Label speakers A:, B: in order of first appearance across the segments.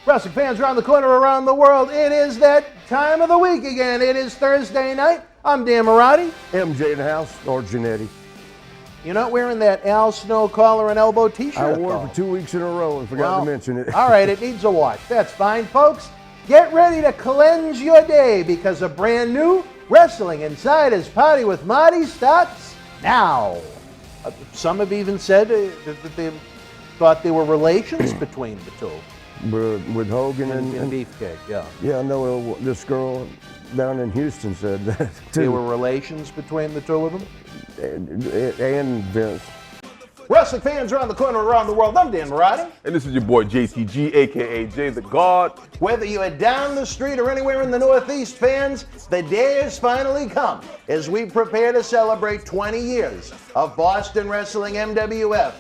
A: Wrestling fans around the corner, around the world, it is that time of the week again. It is Thursday night. I'm Dan Marty.
B: MJ in the house, or Jannetty.
A: You're not wearing that Al Snow collar and elbow t-shirt,
B: I wore it for 2 weeks in a row and forgot to mention it.
A: All right, it needs a wash. That's fine, folks. Get ready to cleanse your day because a brand new Wrestling Insider's Party with Marty starts now. Some have even said that they thought there were relations between the two.
B: With Hogan and
A: Beefcake, yeah.
B: Yeah, I know this girl down in Houston said that too.
A: There were relations between the two of them?
B: And Vince.
A: Wrestling fans around the corner, around the world, I'm Dan Marty.
C: And this is your boy JCG, aka Jay the God.
A: Whether you are down the street or anywhere in the Northeast, fans, the day has finally come as we prepare to celebrate 20 years of Boston Wrestling MWF.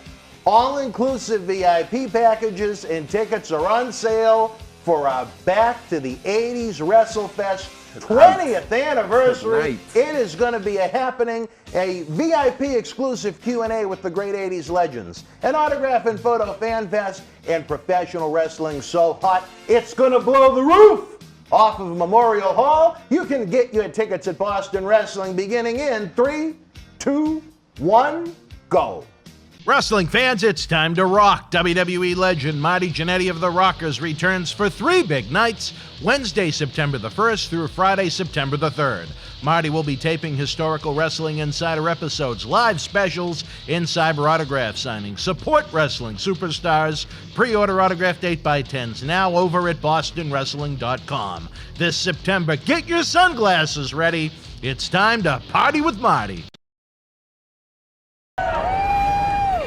A: All-inclusive VIP packages and tickets are on sale for our Back to the 80s WrestleFest 20th anniversary. It is going to be a VIP exclusive Q&A with the great 80s legends, an autograph and photo fan fest, and professional wrestling so hot it's going to blow the roof off of Memorial Hall. You can get your tickets at Boston Wrestling beginning in 3, 2, 1, go. Wrestling fans, it's time to rock. WWE legend Marty Jannetty of the Rockers returns for 3 big nights, Wednesday, September the 1st through Friday, September the 3rd. Marty will be taping historical Wrestling Insider episodes, live specials, in-cyber autograph signings, support wrestling superstars, pre-order autographed 8x10s now over at bostonwrestling.com. This September, get your sunglasses ready. It's time to party with Marty.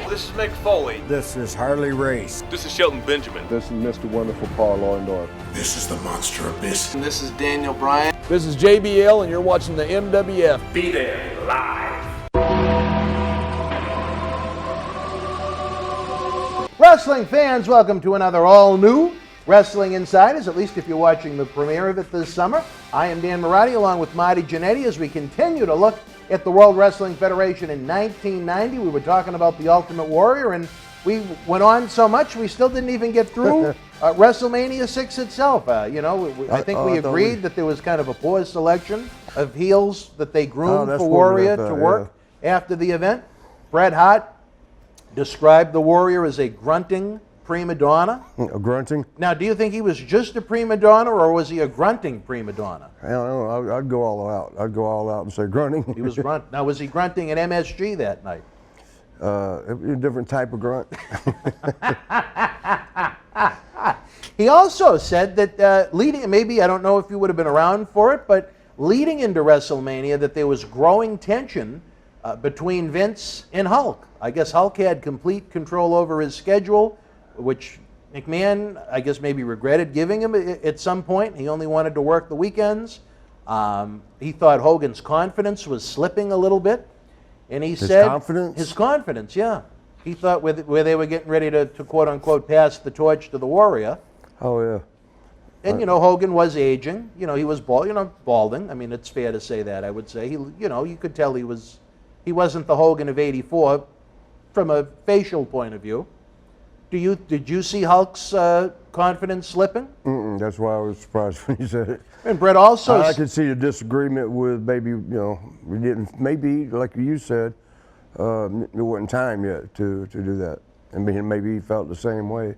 D: This is Mick Foley.
B: This is Harley Race.
D: This is Shelton Benjamin.
C: This is Mr. Wonderful Paul Orndorff.
E: This is the Monster Abyss.
D: And this is Daniel Bryan.
F: This is JBL, and you're watching the MWF.
D: Be there live.
A: Wrestling fans, welcome to another all-new Wrestling Insiders, at least if you're watching the premiere of it this summer. I am Dan Marty, along with Marty Jannetty, as we continue to look at the World Wrestling Federation in 1990. We were talking about the Ultimate Warrior, and we went on so much we still didn't even get through WrestleMania 6 itself. I think we agreed that there was kind of a poor selection of heels that they groomed for Warrior to work after the event. Bret Hart described the Warrior as a grunting prima donna.
B: A grunting?
A: Now, do you think he was just a prima donna, or was he a grunting prima donna?
B: I don't know. I'd go all out. I'd go all out and say grunting.
A: He was grunt. Now, was he grunting at MSG that night?
B: A different type of grunt.
A: He also said that maybe, I don't know if you would have been around for it, but leading into WrestleMania, that there was growing tension between Vince and Hulk. I guess Hulk had complete control over his schedule, which McMahon, I guess, maybe regretted giving him at some point. He only wanted to work the weekends. He thought Hogan's confidence was slipping a little bit. And he said... His confidence, yeah. He thought where they were getting ready to quote-unquote pass the torch to the Warrior.
B: Oh, yeah.
A: And, Hogan was aging. He was balding. I mean, it's fair to say that, I would say. You could tell he wasn't the Hogan of '84 from a facial point of view. Did you see Hulk's confidence slipping?
B: That's why I was surprised when you said it.
A: And Bret also...
B: I could see a disagreement with maybe, we didn't, maybe, like you said, it wasn't time yet to do that. And maybe he felt the same way.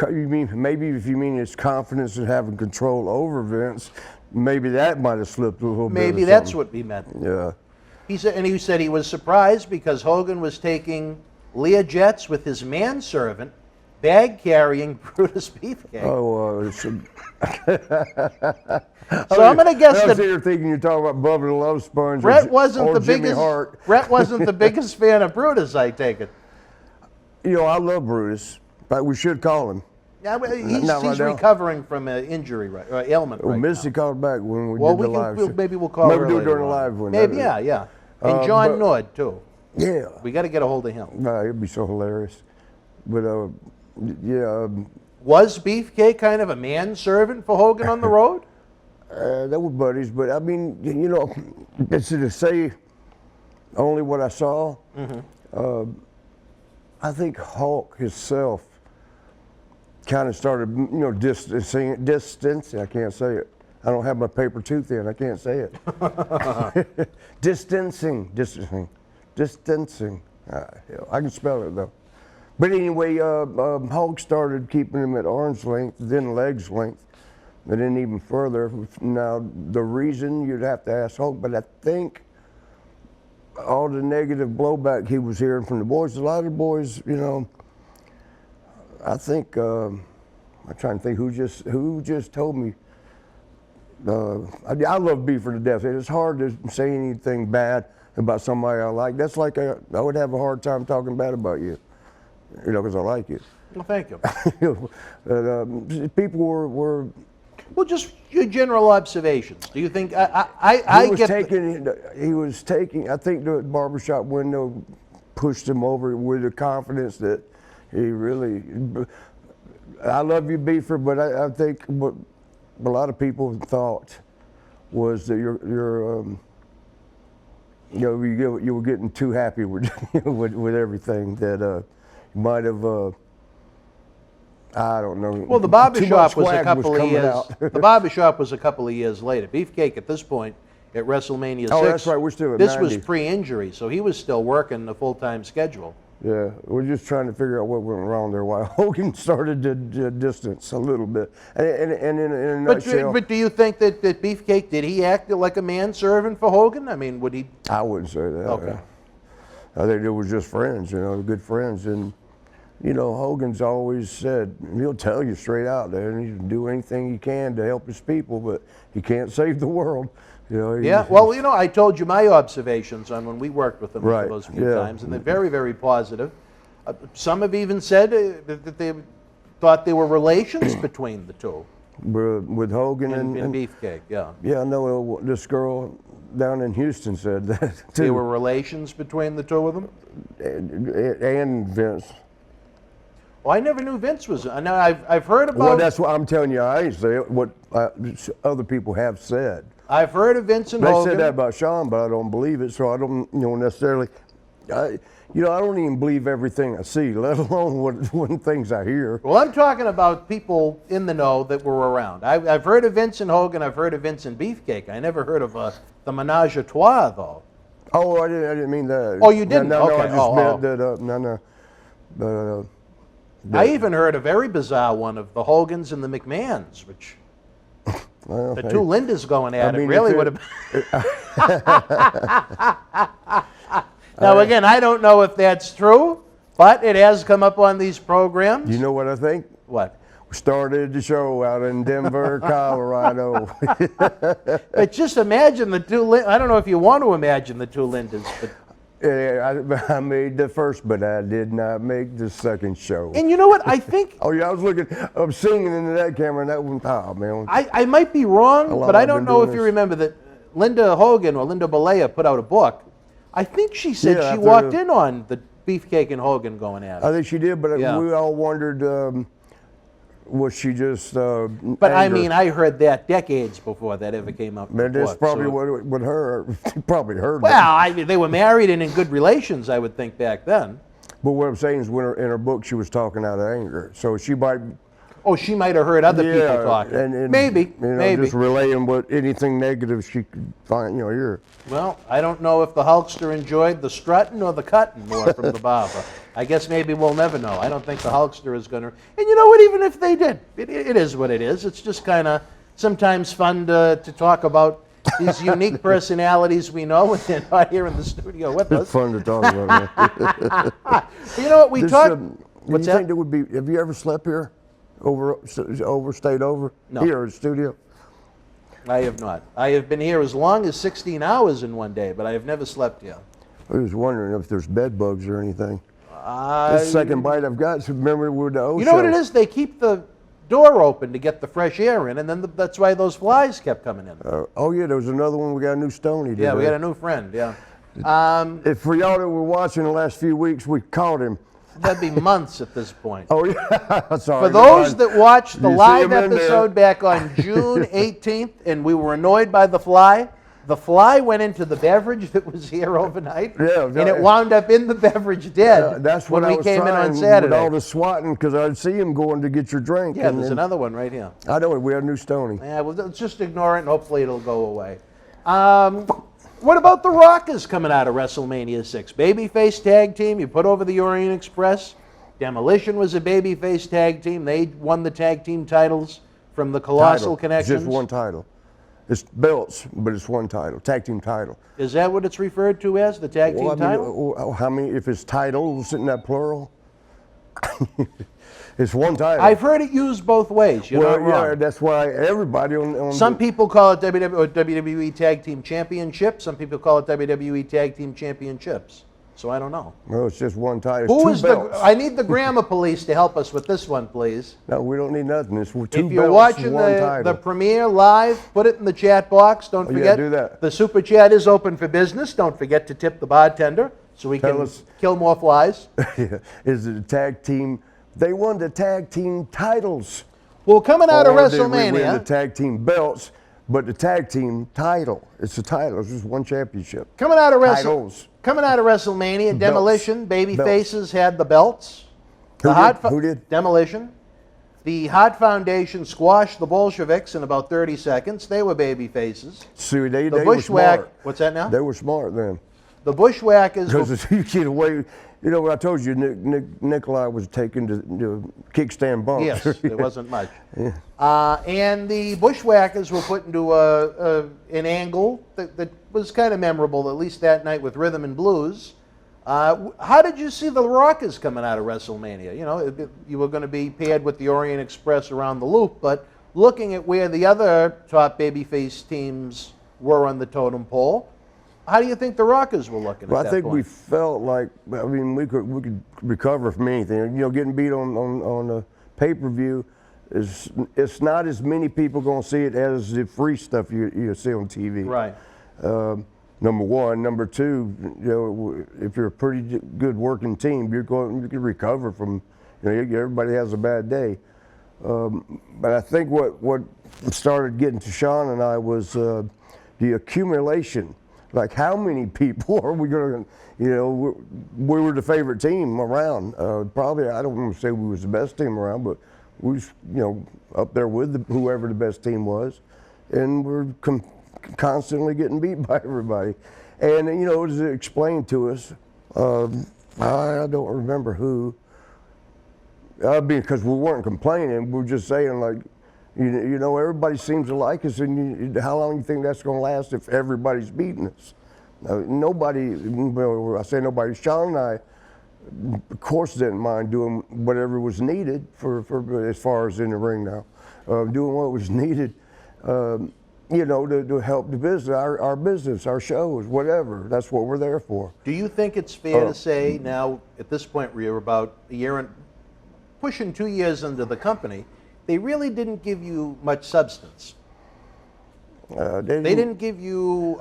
B: Maybe if you mean his confidence in having control over Vince, maybe that might have slipped a little bit.
A: Maybe that's what he meant.
B: Yeah.
A: He said he was surprised because Hogan was taking Lear jets with his manservant, bag-carrying Brutus Beefcake.
B: Oh,
A: so I'm going to guess that
B: you're thinking you're talking about Bubba the Love Sponge.
A: Bret wasn't the
B: Jimmy
A: biggest.
B: Hart.
A: Bret wasn't the biggest fan of Brutus, I take it.
B: I love Brutus, but we should call him.
A: Yeah, he's recovering from an injury, or ailment right
B: Missy
A: now.
B: called back when we did the live show.
A: Maybe we'll call her
B: maybe do it during the
A: on.
B: live one.
A: Maybe, yeah. And John Nord, too.
B: Yeah.
A: We got to get a hold of him.
B: It'd be so hilarious. But,
A: was Beefcake kind of a manservant for Hogan on the road?
B: They were buddies, but I mean, to say only what I saw, I think Hulk himself kind of started, distancing. I can't say it. I don't have my paper tooth in. I can't say it. Distancing. I can spell it though. But anyway, Hulk started keeping him at arm's length, then legs length, and then even further. Now, the reason you'd have to ask Hulk, but I think all the negative blowback he was hearing from the boys, a lot of the boys, I think, I'm trying to think who just told me. I love Beaver to death. It's hard to say anything bad about somebody I like. That's like I would have a hard time talking bad about you, because I like you.
A: Well, thank you.
B: People were.
A: Well, just your general observations. Do you think I
B: he was taking. I think the barbershop window pushed him over with the confidence that he really. I love you, Beaver, but I think what a lot of people thought was that you were getting too happy with with everything that you might have. I don't know.
A: Well, the barbershop was a couple of years. The barbershop was a couple of years later. Beefcake at this point at WrestleMania 6.
B: Oh, that's right. We're still at
A: This
B: 90.
A: was pre-injury, so he was still working the full-time schedule.
B: Yeah, we're just trying to figure out what went wrong there. Why Hogan started to distance a little bit, and in a nutshell.
A: But do you think that Beefcake, did he act like a manservant for Hogan? I mean, would he?
B: I wouldn't say that.
A: Okay.
B: I think they were just friends, good friends, and Hogan's always said he'll tell you straight out there, and he'll do anything he can to help his people, but he can't save the world.
A: Yeah, well, I told you my observations on when we worked with them
B: Right,
A: those few
B: yeah.
A: times, and they're very, very positive. Some have even said that they thought there were relations between the two.
B: With Hogan
A: and Beefcake, yeah.
B: Yeah, I know this girl down in Houston said that too.
A: There were relations between the two of them?
B: And Vince.
A: Well, I never knew Vince was. I know I've heard about.
B: Well, that's what I'm telling you. I ain't say it, what other people have said.
A: I've heard of Vince and
B: They
A: Hogan.
B: said that about Sean, but I don't believe it. So I don't, necessarily. I don't even believe everything I see, let alone what things I hear.
A: Well, I'm talking about people in the know that were around. I've heard of Vince and Hogan. I've heard of Vince and Beefcake. I never heard of the menage a trois, though.
B: Oh, I didn't mean that.
A: Oh, you didn't?
B: No,
A: Okay.
B: I just meant that. No.
A: I even heard a very bizarre one of the Hogans and the McMahons, which
B: Well,
A: the two Lindas going at it
B: mean,
A: really would have. Now, again, I don't know if that's true, but it has come up on these programs.
B: You know what I think?
A: What?
B: We started the show out in Denver, Colorado.
A: But just imagine the two. I don't know if you want to imagine the two Lindas, but.
B: I made the first, but I did not make the second show.
A: And you know what? I think.
B: Oh yeah, I'm singing into that camera, and that one, oh man.
A: I might be wrong, but I don't know if you remember that Linda Hogan or Linda Balea put out a book. I think she said
B: Yeah,
A: she
B: after
A: walked
B: the-
A: in on the Beefcake and Hogan going at it.
B: I think she did, but
A: Yeah.
B: we all wondered, was she just
A: But I mean, I heard that decades before that ever came up.
B: Man, that's probably what her, probably heard.
A: Well, they were married and in good relations, I would think, back then.
B: But what I'm saying is, in her book, she was talking out of anger, so she might.
A: Oh, she might have heard other people talking.
B: And
A: maybe, maybe.
B: Just relaying anything negative she could find, hear.
A: Well, I don't know if the Hulkster enjoyed the strutting or the cutting more from the barber. I guess maybe we'll never know. I don't think the Hulkster is going to. And you know what? Even if they did, it is what it is. It's just kind of sometimes fun to talk about these unique personalities we know when they're not here in the studio with us.
B: It's fun to talk about.
A: You know what? We talked.
B: What's that? Think there would be? Have you ever slept here? Stayed over?
A: No.
B: Here in the studio?
A: I have not. I have been here as long as 16 hours in one day, but I have never slept here.
B: I was wondering if there's bed bugs or anything. This second bite I've got, so remember with the
A: You know what it is? They keep the door open to get the fresh air in, and then that's why those flies kept coming in.
B: Oh yeah, there was another one. We got a new Stony today.
A: Yeah, we got a new friend, yeah.
B: If for y'all that were watching the last few weeks, we caught him.
A: That'd be months at this point.
B: Oh yeah, sorry.
A: For those that watched the
B: You see
A: live
B: him in there.
A: episode back on June 18th, and we were annoyed by the fly, The fly went into the beverage that was here overnight,
B: Yeah,
A: and it wound up in the beverage dead
B: that's
A: when
B: what I
A: we
B: was
A: came in
B: trying
A: on Saturday.
B: with all the swatting, because I'd see him going to get your drink.
A: Yeah,
B: and
A: there's
B: then-
A: another one right here.
B: I know, we had a new Stony.
A: Yeah, well, let's just ignore it, and hopefully it'll go away. What about the Rockers coming out of WrestleMania 6? Babyface tag team, you put over the Orient Express. Demolition was a babyface tag team. They won the tag team titles from the Colossal
B: Title.
A: Connections.
B: Just one title. It's belts, but it's one title, tag team title.
A: Is that what it's referred to as, the tag team
B: Well, I mean,
A: title?
B: how many, if it's title, isn't that plural? It's one title.
A: I've heard it used both ways. You're not wrong.
B: yeah, that's why everybody on
A: Some people call it WWE Tag Team Championship. Some people call it WWE Tag Team Championships. So I don't know.
B: No, it's just one title.
A: Who
B: It's
A: is
B: two belts.
A: I need the grammar police to help us with this one, please.
B: No, we don't need nothing. It's two
A: If you're
B: belts,
A: watching
B: one
A: the
B: title.
A: premiere live, put it in the chat box. Don't
B: Oh, yeah,
A: forget,
B: do that.
A: the super chat is open for business. Don't forget to tip the bartender so we
B: Tell
A: can
B: us-
A: kill more flies.
B: Is it a tag team? They won the tag team titles.
A: Well, coming out of
B: Or did we win the
A: WrestleMania,
B: tag team belts, but the tag team title. It's a title. It's just one championship.
A: coming out of
B: Titles.
A: WrestleMania, Demolition, baby
B: Belts.
A: faces had the belts.
B: Who
A: The
B: did?
A: Hart
B: Who did?
A: Demolition. The Hart Foundation squashed the Bolsheviks in about 30 seconds. They were baby faces.
B: See, they
A: The
B: were
A: Bushwhack.
B: smart.
A: What's that now?
B: They were smart then.
A: The Bushwhackers were
B: Because you get away, you know what I told you, Nikolai was taken to kickstand bumps.
A: Yes, there wasn't much. And the Bushwhackers were put into an angle that was kind of memorable, at least that night with Rhythm and Blues. How did you see the Rockers coming out of WrestleMania? You know, you were going to be paired with the Orient Express around the loop, but looking at where the other top babyface teams were on the totem pole, how do you think the Rockers were looking
B: Well,
A: at
B: I
A: that
B: think
A: point?
B: we felt like, I mean, we could recover from anything. You know, getting beat on a pay-per-view it's not as many people going to see it as the free stuff you see on TV.
A: Right.
B: Number one. Number two, you know, if you're a pretty good working team, you can recover from, you know, everybody has a bad day. But I think what started getting to Sean and I was the accumulation. Like, how many people are we going to, you know, we were the favorite team around. Probably, I don't want to say we was the best team around, but we was, you know, up there with whoever the best team was. And we're constantly getting beat by everybody. And, you know, it was explained to us, I don't remember who, because we weren't complaining, we were just saying, like, you know, everybody seems to like us, and how long do you think that's going to last if everybody's beating us? Nobody, well, I say nobody, Sean and I, of course, didn't mind doing whatever was needed for as far as in the ring now, doing what was needed, you know, to help the business, our business, our shows, whatever. That's what we're there for.
A: Do you think it's fair to say now, at this point, where you're about a year and pushing 2 years into the company, they really didn't give you much substance? They didn't give you,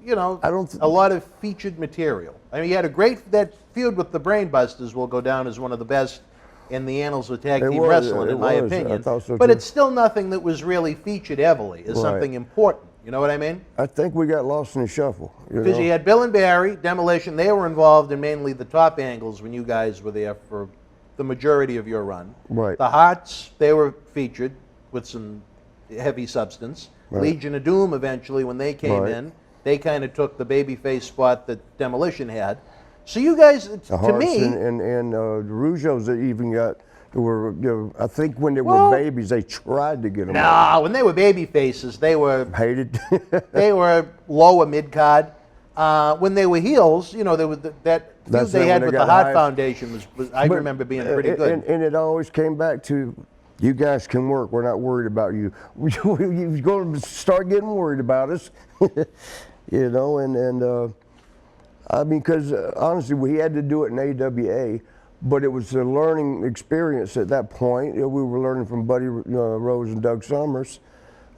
A: you know, a lot of featured material. I mean, you had that feud with the Brainbusters will go down as one of the best in the annals of tag team wrestling, in my opinion.
B: I thought so
A: but
B: too.
A: it's still nothing that was really featured heavily as something important. You know what I mean?
B: I think we got lost in the shuffle.
A: Because you had Bill and Barry, Demolition, they were involved in mainly the top angles when you guys were there for the majority of your run.
B: Right.
A: The Hearts, they were featured with some heavy substance.
B: Right.
A: Legion of Doom, eventually, when they came
B: Right.
A: in, they kind of took the babyface spot that Demolition had. So you guys,
B: The
A: to
B: Hearts
A: me,
B: and the Rougeos that even got, were, you know, I think when they
A: Well,
B: were babies, they tried to get them
A: nah, when they were baby faces, they were
B: hated.
A: they were lower mid card. When they were heels, you know, there was that feud
B: That's
A: they
B: it,
A: had
B: when
A: with
B: they
A: the
B: got
A: Hart
B: high.
A: Foundation was I
B: But,
A: remember being pretty good.
B: And it always came back to, you guys can work. We're not worried about you. You're going to start getting worried about us, you know. And I mean, because honestly, we had to do it in AWA, but it was a learning experience at that point. You know, we were learning from Buddy Rose and Doug Summers.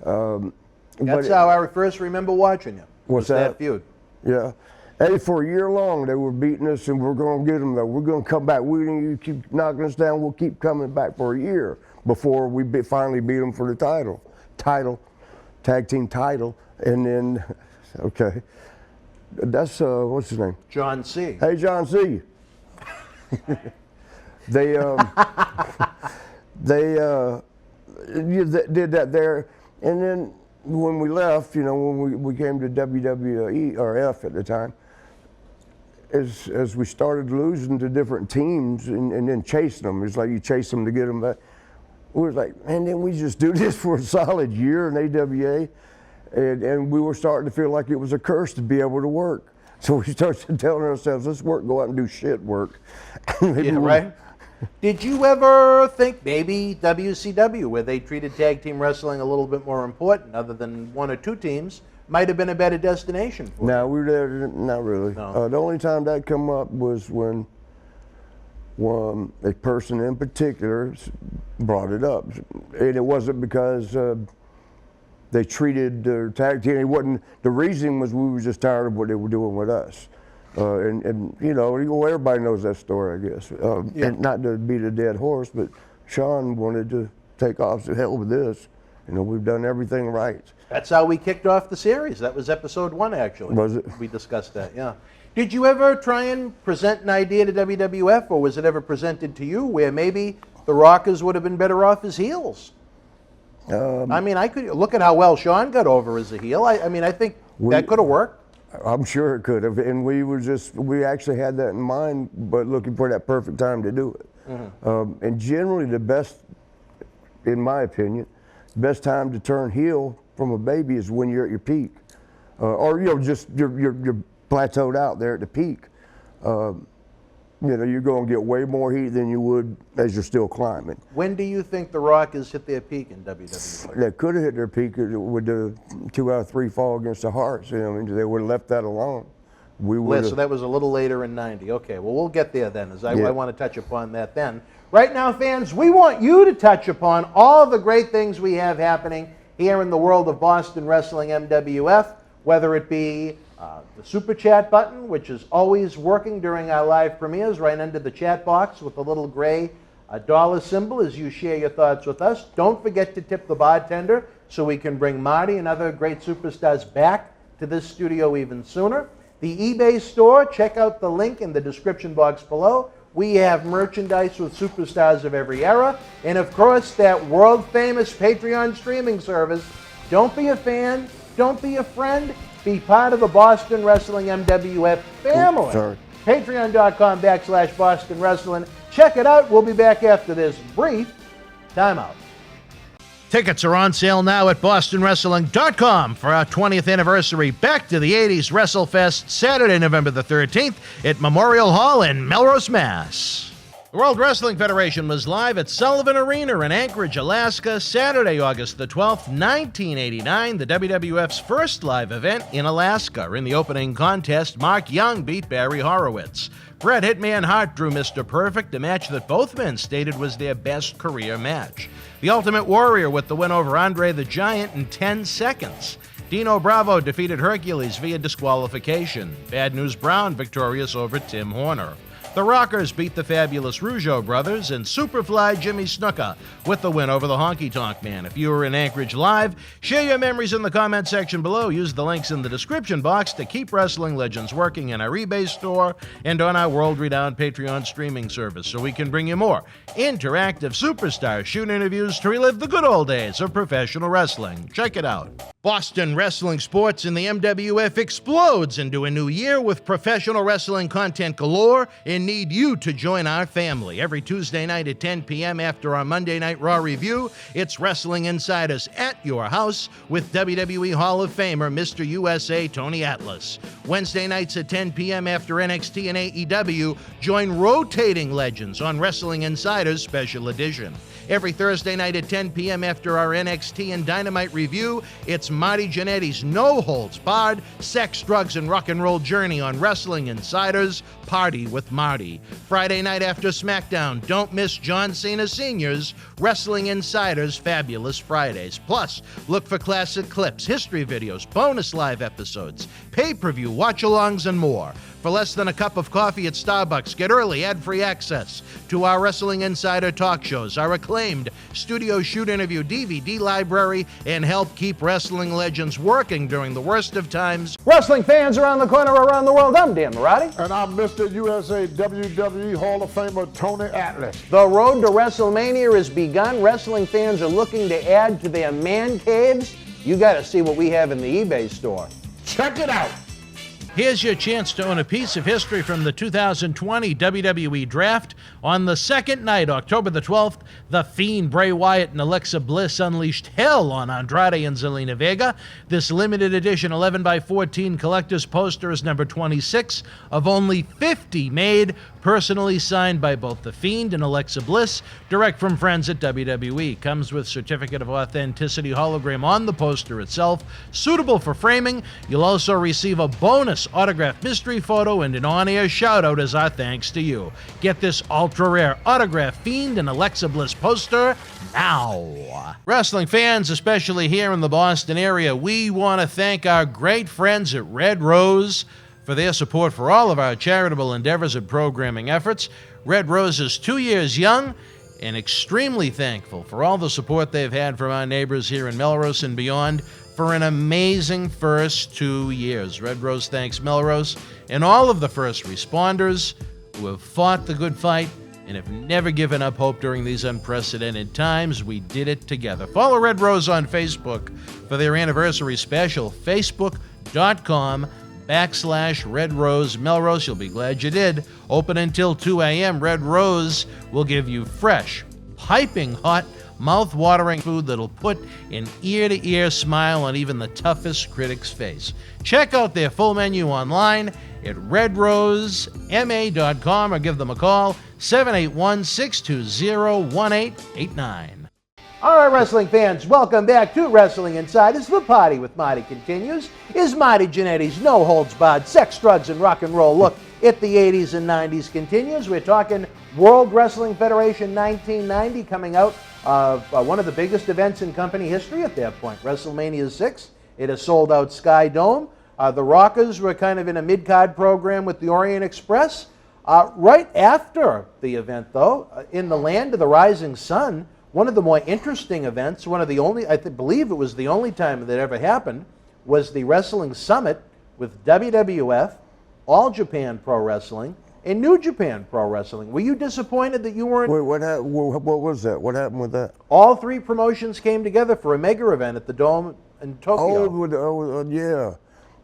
A: That's how I first remember watching you.
B: What's
A: was
B: that?
A: feud?
B: Yeah. Hey, for a year long, they were beating us, and we're going to get them, though. We're going to come back. You keep knocking us down, we'll keep coming back for a year before we finally beat them for the title, tag team title. And then Okay. That's, what's his name?
A: John C.
B: Hey, John C. They did that there. And then when we left, when we came to WWE or F at the time, as we started losing to different teams and then chasing them, it's like you chase them to get them back. We were like, man, didn't we just do this for a solid year in AWA? And we were starting to feel like it was a curse to be able to work. So we started telling ourselves, let's go out and do shit work.
A: Yeah, right? Did you ever think maybe WCW, where they treated tag team wrestling a little bit more important, other than one or two teams, might have been a better destination for
B: No, we were there, not really.
A: No.
B: The only time that come up was when a person in particular brought it up. And it wasn't because they treated their tag team. It wasn't, the reason was we were just tired of what they were doing with us. And everybody knows that story, I guess.
A: Yeah.
B: And not to beat a dead horse, but Sean wanted to take off, said, hell with this. We've done everything right.
A: That's how we kicked off the series. That was episode 1, actually.
B: Was it?
A: We discussed that, yeah. Did you ever try and present an idea to WWF, or was it ever presented to you where maybe the Rockers would have been better off as heels? I could look at how well Sean got over as a heel. I think that could have worked.
B: I'm sure it could have, and we actually had that in mind, but looking for that perfect time to do it. Mm-hmm. And generally the best, in my opinion, best time to turn heel from a baby is when you're at your peak, or just you're plateaued out there at the peak. You're going to get way more heat than you would as you're still climbing.
A: When do you think the Rockers hit their peak in WWE?
B: They could have hit their peak with the 2 out of 3 fall against the Hearts. They would have left that alone.
A: So that was a little later in '90. Okay, well, we'll get there then, as I want to touch upon that then. Right now, fans, we want you to touch upon all the great things we have happening here in the world of Boston Wrestling MWF, whether it be the Super Chat button, which is always working during our live premieres, right under the chat box with the little gray dollar symbol as you share your thoughts with us. Don't forget to tip the bartender so we can bring Marty and other great superstars back to this studio even sooner. The eBay store, check out the link in the description box below. We have merchandise with superstars of every era. And of course, that world-famous Patreon streaming service. Don't be a fan, don't be a friend, be part of the Boston Wrestling MWF family.
B: Sorry.
A: Patreon.com/Boston Wrestling. Check it out. We'll be back after this brief timeout. Tickets are on sale now at BostonWrestling.com for our 20th anniversary Back to the 80s WrestleFest, Saturday, November the 13th at Memorial Hall in Melrose, Mass. The World Wrestling Federation was live at Sullivan Arena in Anchorage, Alaska, Saturday, August the 12th, 1989, the WWF's first live event in Alaska. In the opening contest, Mark Young beat Barry Horowitz. Bret Hitman Hart drew Mr. Perfect, a match that both men stated was their best career match. The Ultimate Warrior with the win over Andre the Giant in 10 seconds. Dino Bravo defeated Hercules via disqualification. Bad News Brown victorious over Tim Horner. The Rockers beat the Fabulous Rougeau brothers, and Superfly Jimmy Snuka with the win over the Honky Tonk Man. If you were in Anchorage live, share your memories in the comment section below. Use the links in the description box to keep Wrestling Legends working in our eBay store and on our world-renowned Patreon streaming service so we can bring you more interactive superstar shoot interviews to relive the good old days of professional wrestling. Check it out. Boston Wrestling Sports in the MWF explodes into a new year with professional wrestling content galore and need you to join our family. Every Tuesday night at 10 p.m. after our Monday Night Raw review, it's Wrestling Insiders at your house with WWE Hall of Famer Mr. USA Tony Atlas. Wednesday nights at 10 p.m. after NXT and AEW, join rotating legends on Wrestling Insiders Special Edition. Every Thursday night at 10 p.m. after our NXT and Dynamite review, it's Marty Jannetty's No Holds Barred Sex, Drugs, and Rock and Roll journey on Wrestling Insiders Party with Marty. Friday night after SmackDown, don't miss John Cena Sr.'s Wrestling Insiders Fabulous Fridays. Plus, look for classic clips, history videos, bonus live episodes, pay-per-view watch-alongs, and more. For less than a cup of coffee at Starbucks, get early ad-free access to our Wrestling Insider talk shows, our eclectic acclaimed studio shoot interview DVD library and help keep wrestling legends working during the worst of times.
G: Wrestling fans around the corner, around the world, I'm Dan Marty.
H: And I'm Mr. USA WWE Hall of Famer Tony Atlas.
G: The road to WrestleMania has begun. Wrestling fans are looking to add to their man caves. You got to see what we have in the eBay store.
H: Check it out.
A: Here's your chance to own a piece of history from the 2020 WWE Draft. On the second night, October the 12th, The Fiend, Bray Wyatt, and Alexa Bliss unleashed hell on Andrade and Zelina Vega. This limited edition 11x14 collector's poster is number 26 of only 50 made, personally signed by both The Fiend and Alexa Bliss, direct from friends at WWE. Comes with certificate of authenticity hologram on the poster itself, suitable for framing. You'll also receive a bonus autographed mystery photo and an on-air shout-out as our thanks to you. Get this ultra-rare autographed Fiend and Alexa Bliss poster now. Wrestling fans, especially here in the Boston area, we want to thank our great friends at Red Rose for their support for all of our charitable endeavors and programming efforts. Red Rose is 2 years young and extremely thankful for all the support they've had from our neighbors here in Melrose and beyond for an amazing first 2 years. Red Rose thanks Melrose and all of the first responders who have fought the good fight and have never given up hope during these unprecedented times. We did it together. Follow Red Rose on Facebook for their anniversary special, facebook.com/Red Rose Melrose. You'll be glad you did. Open until 2 a.m. Red Rose will give you fresh, piping hot, mouth-watering food that'll put an ear-to-ear smile on even the toughest critic's face. Check out their full menu online at redrosema.com or give them a call, 781-620-1889.
G: All right, wrestling fans, welcome back to Wrestling Insiders. The party with Marty continues. Is Marty Jannetty's no-holds-barred sex, drugs, and rock and roll look at the 80s and 90s continues. We're talking World Wrestling Federation 1990 coming out of one of the biggest events in company history at that point, WrestleMania 6. It has sold out Sky Dome. The Rockers were kind of in a mid-card program with the Orient Express. Right after the event, though, in the Land of the Rising Sun, one of the more interesting events, one of the only, I believe it was the only time that ever happened, was the Wrestling Summit with WWF, All Japan Pro Wrestling, and New Japan Pro Wrestling. Were you disappointed that you weren't?
B: Wait, what was that? What happened with that?
G: All three promotions came together for a mega event at the Dome in Tokyo.
B: Yeah.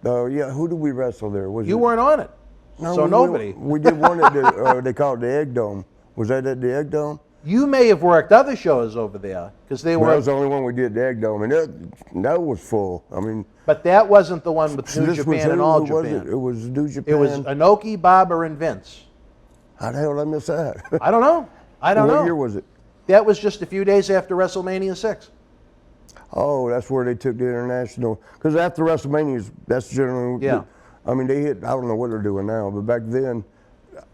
B: Yeah, who did we wrestle there?
G: You weren't on it, so nobody.
B: We did one at the, they called it the Egg Dome. Was that at the Egg Dome?
G: You may have worked other shows over there because they were.
B: That was the only one we did, the Egg Dome, and that was full. I mean.
G: But that wasn't the one with New Japan and All Japan.
B: It was New Japan.
G: It was Inoki, Barber, and Vince.
B: How the hell did I miss that?
G: I don't know.
B: What year was it?
G: That was just a few days after WrestleMania 6.
B: Oh, that's where they took the international. Because after WrestleMania, that's generally.
G: Yeah.
B: I mean, they hit. I don't know what they're doing now, but back then.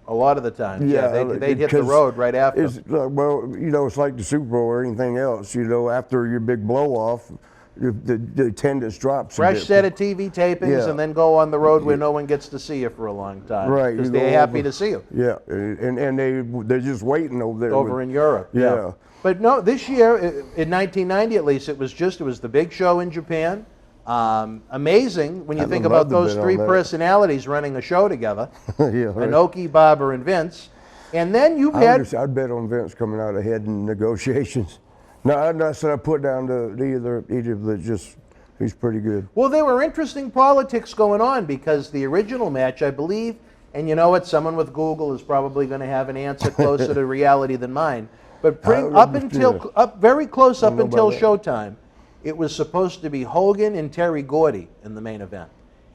G: A lot of the time, they'd hit the road right after.
B: Well, you know, it's like the Super Bowl or anything else. You know, after your big blow off, the attendance drops.
G: Fresh set of TV tapings, and then go on the road where no one gets to see you for a long time.
B: Right,
G: because they're happy to see you.
B: Yeah, and they're just waiting over there.
G: Over in Europe.
B: Yeah.
G: But no, this year in 1990 at least, it was the big show in Japan. Amazing when you think about those three personalities running a show together.
B: Yeah, right.
G: Inoki, Barber, and Vince. And then you've had...
B: I'd bet on Vince coming out ahead in negotiations. No, I said I put down to either of the he's pretty good.
G: Well, there were interesting politics going on because the original match, I believe, and you know what, someone with Google is probably going to have an answer closer to reality than mine, but very close up until Showtime, it was supposed to be Hogan and Terry Gordy in the main event.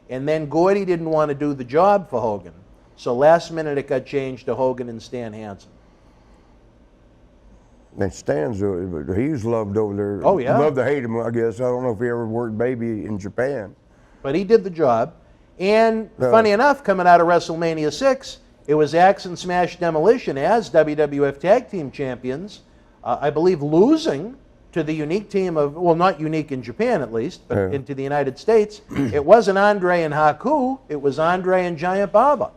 G: And then Gordy didn't want to do the job for Hogan. So last minute it got changed to Hogan and Stan Hansen.
B: And Stan's, he's loved over there.
G: Oh, yeah.
B: Love to hate him, I guess. I don't know if he ever worked baby in Japan.
G: But he did the job. And funny enough, coming out of WrestleMania 6, it was Axe and Smash Demolition as WWF Tag Team Champions, I believe losing to the unique team of, well, not unique in Japan at least, but into the United States. It wasn't Andre and Haku, it was Andre and Giant Baba.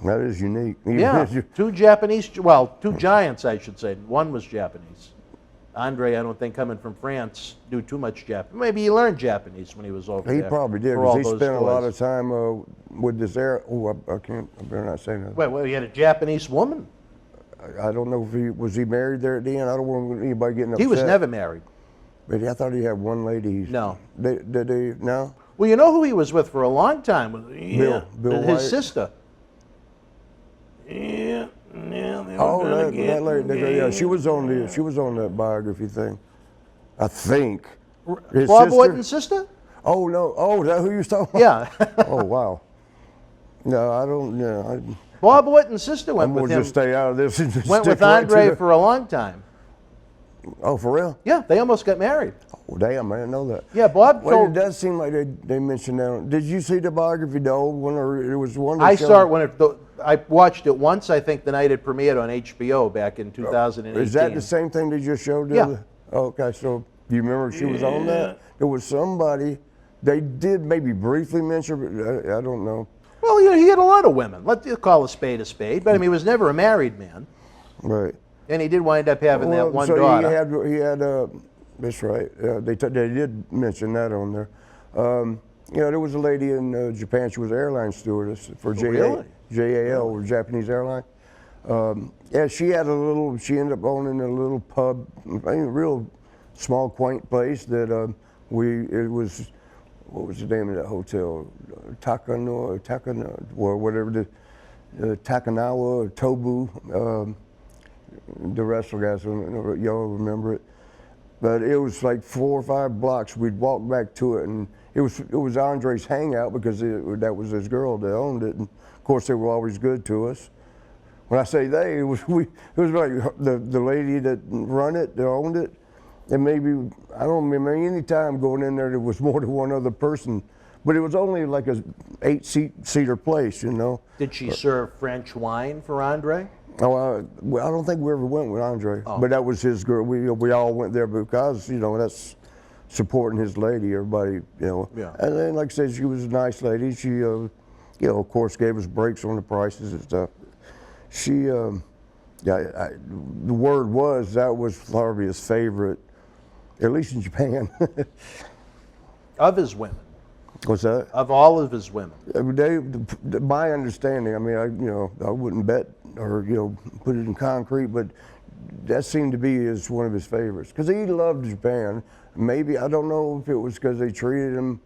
B: That is unique.
G: Yeah, two giants, I should say. One was Japanese. Andre, I don't think, coming from France, knew too much Japanese. Maybe he learned Japanese when he was over there.
B: He probably did,
G: for all
B: because he
G: those
B: spent a lot
G: tours.
B: of time with this air. Oh, I can't. I better not say that.
G: Wait, well, he had a Japanese woman.
B: I don't know if he was married there at the end. I don't want anybody getting upset.
G: He was never married.
B: But I thought he had one lady.
G: No.
B: Did they? No.
G: Well, you know who he was with for a long time?
B: Bill
G: his
B: White.
G: sister.
B: Oh, that lady. Yeah, she was on the biography thing. I think. His
G: Bob
B: sister?
G: Orton's sister?
B: Oh no! Oh, is that who you was talking about?
G: Yeah.
B: Oh wow. No, I don't. Yeah,
G: Bob Orton's sister went
B: I'm
G: with
B: gonna
G: him.
B: just stay out of this. And just
G: Went
B: stick
G: with
B: right
G: Andre
B: to the-
G: for a long time.
B: Oh, for real?
G: Yeah, they almost got married.
B: Oh, damn, I didn't know that.
G: Yeah, Bob
B: Well, it
G: told.
B: does seem like they mentioned that. Did you see the biography, the old one, or it was one? that
G: I
B: showed-
G: saw it when I watched it once. I think the night it premiered on HBO back in 2018.
B: Is that the same thing they just showed? The
G: Yeah.
B: other? Oh, okay, so do you remember she was on that? There was somebody. They did maybe briefly mention, but I don't know.
G: Well, you know, he had a lot of women. Let's call a spade, but I mean, he was never a married man,
B: Right.
G: and he did wind up having that one
B: so
G: daughter.
B: he had. That's right. They did mention that on there. You know, there was a lady in Japan. She was an airline stewardess for
G: Really?
B: JAL, or Japanese airline. Yeah, she had a little. She ended up owning a little pub, a real small, quaint place that it was. What was the name of that hotel? Takano, or whatever the Takanawa, Tobu. The wrestler guys, y'all remember it. But it was like 4 or 5 blocks. We'd walk back to it, and it was Andre's hangout, because that was his girl that owned it. And of course, they were always good to us. When I say they, it was like the lady that run it, that owned it, and maybe, I don't remember any time going in there was more than one other person. But it was only like a 8-seater place, you know.
G: Did she serve French wine for Andre?
B: Oh, well, I don't think we ever went with Andre, but that was his girl. We all went there because, you know, that's supporting his lady. Everybody, you know.
G: Yeah.
B: And then, like I said, she was a nice lady. She, you know, of course, gave us breaks on the prices and stuff. She, the word was that was Harvey's favorite, at least in Japan.
G: Of his women.
B: What's that?
G: Of all of his women.
B: My understanding, I mean, I wouldn't bet or, you know, put it in concrete, but that seemed to be one of his favorites, because he loved Japan. Maybe, I don't know if it was because they treated him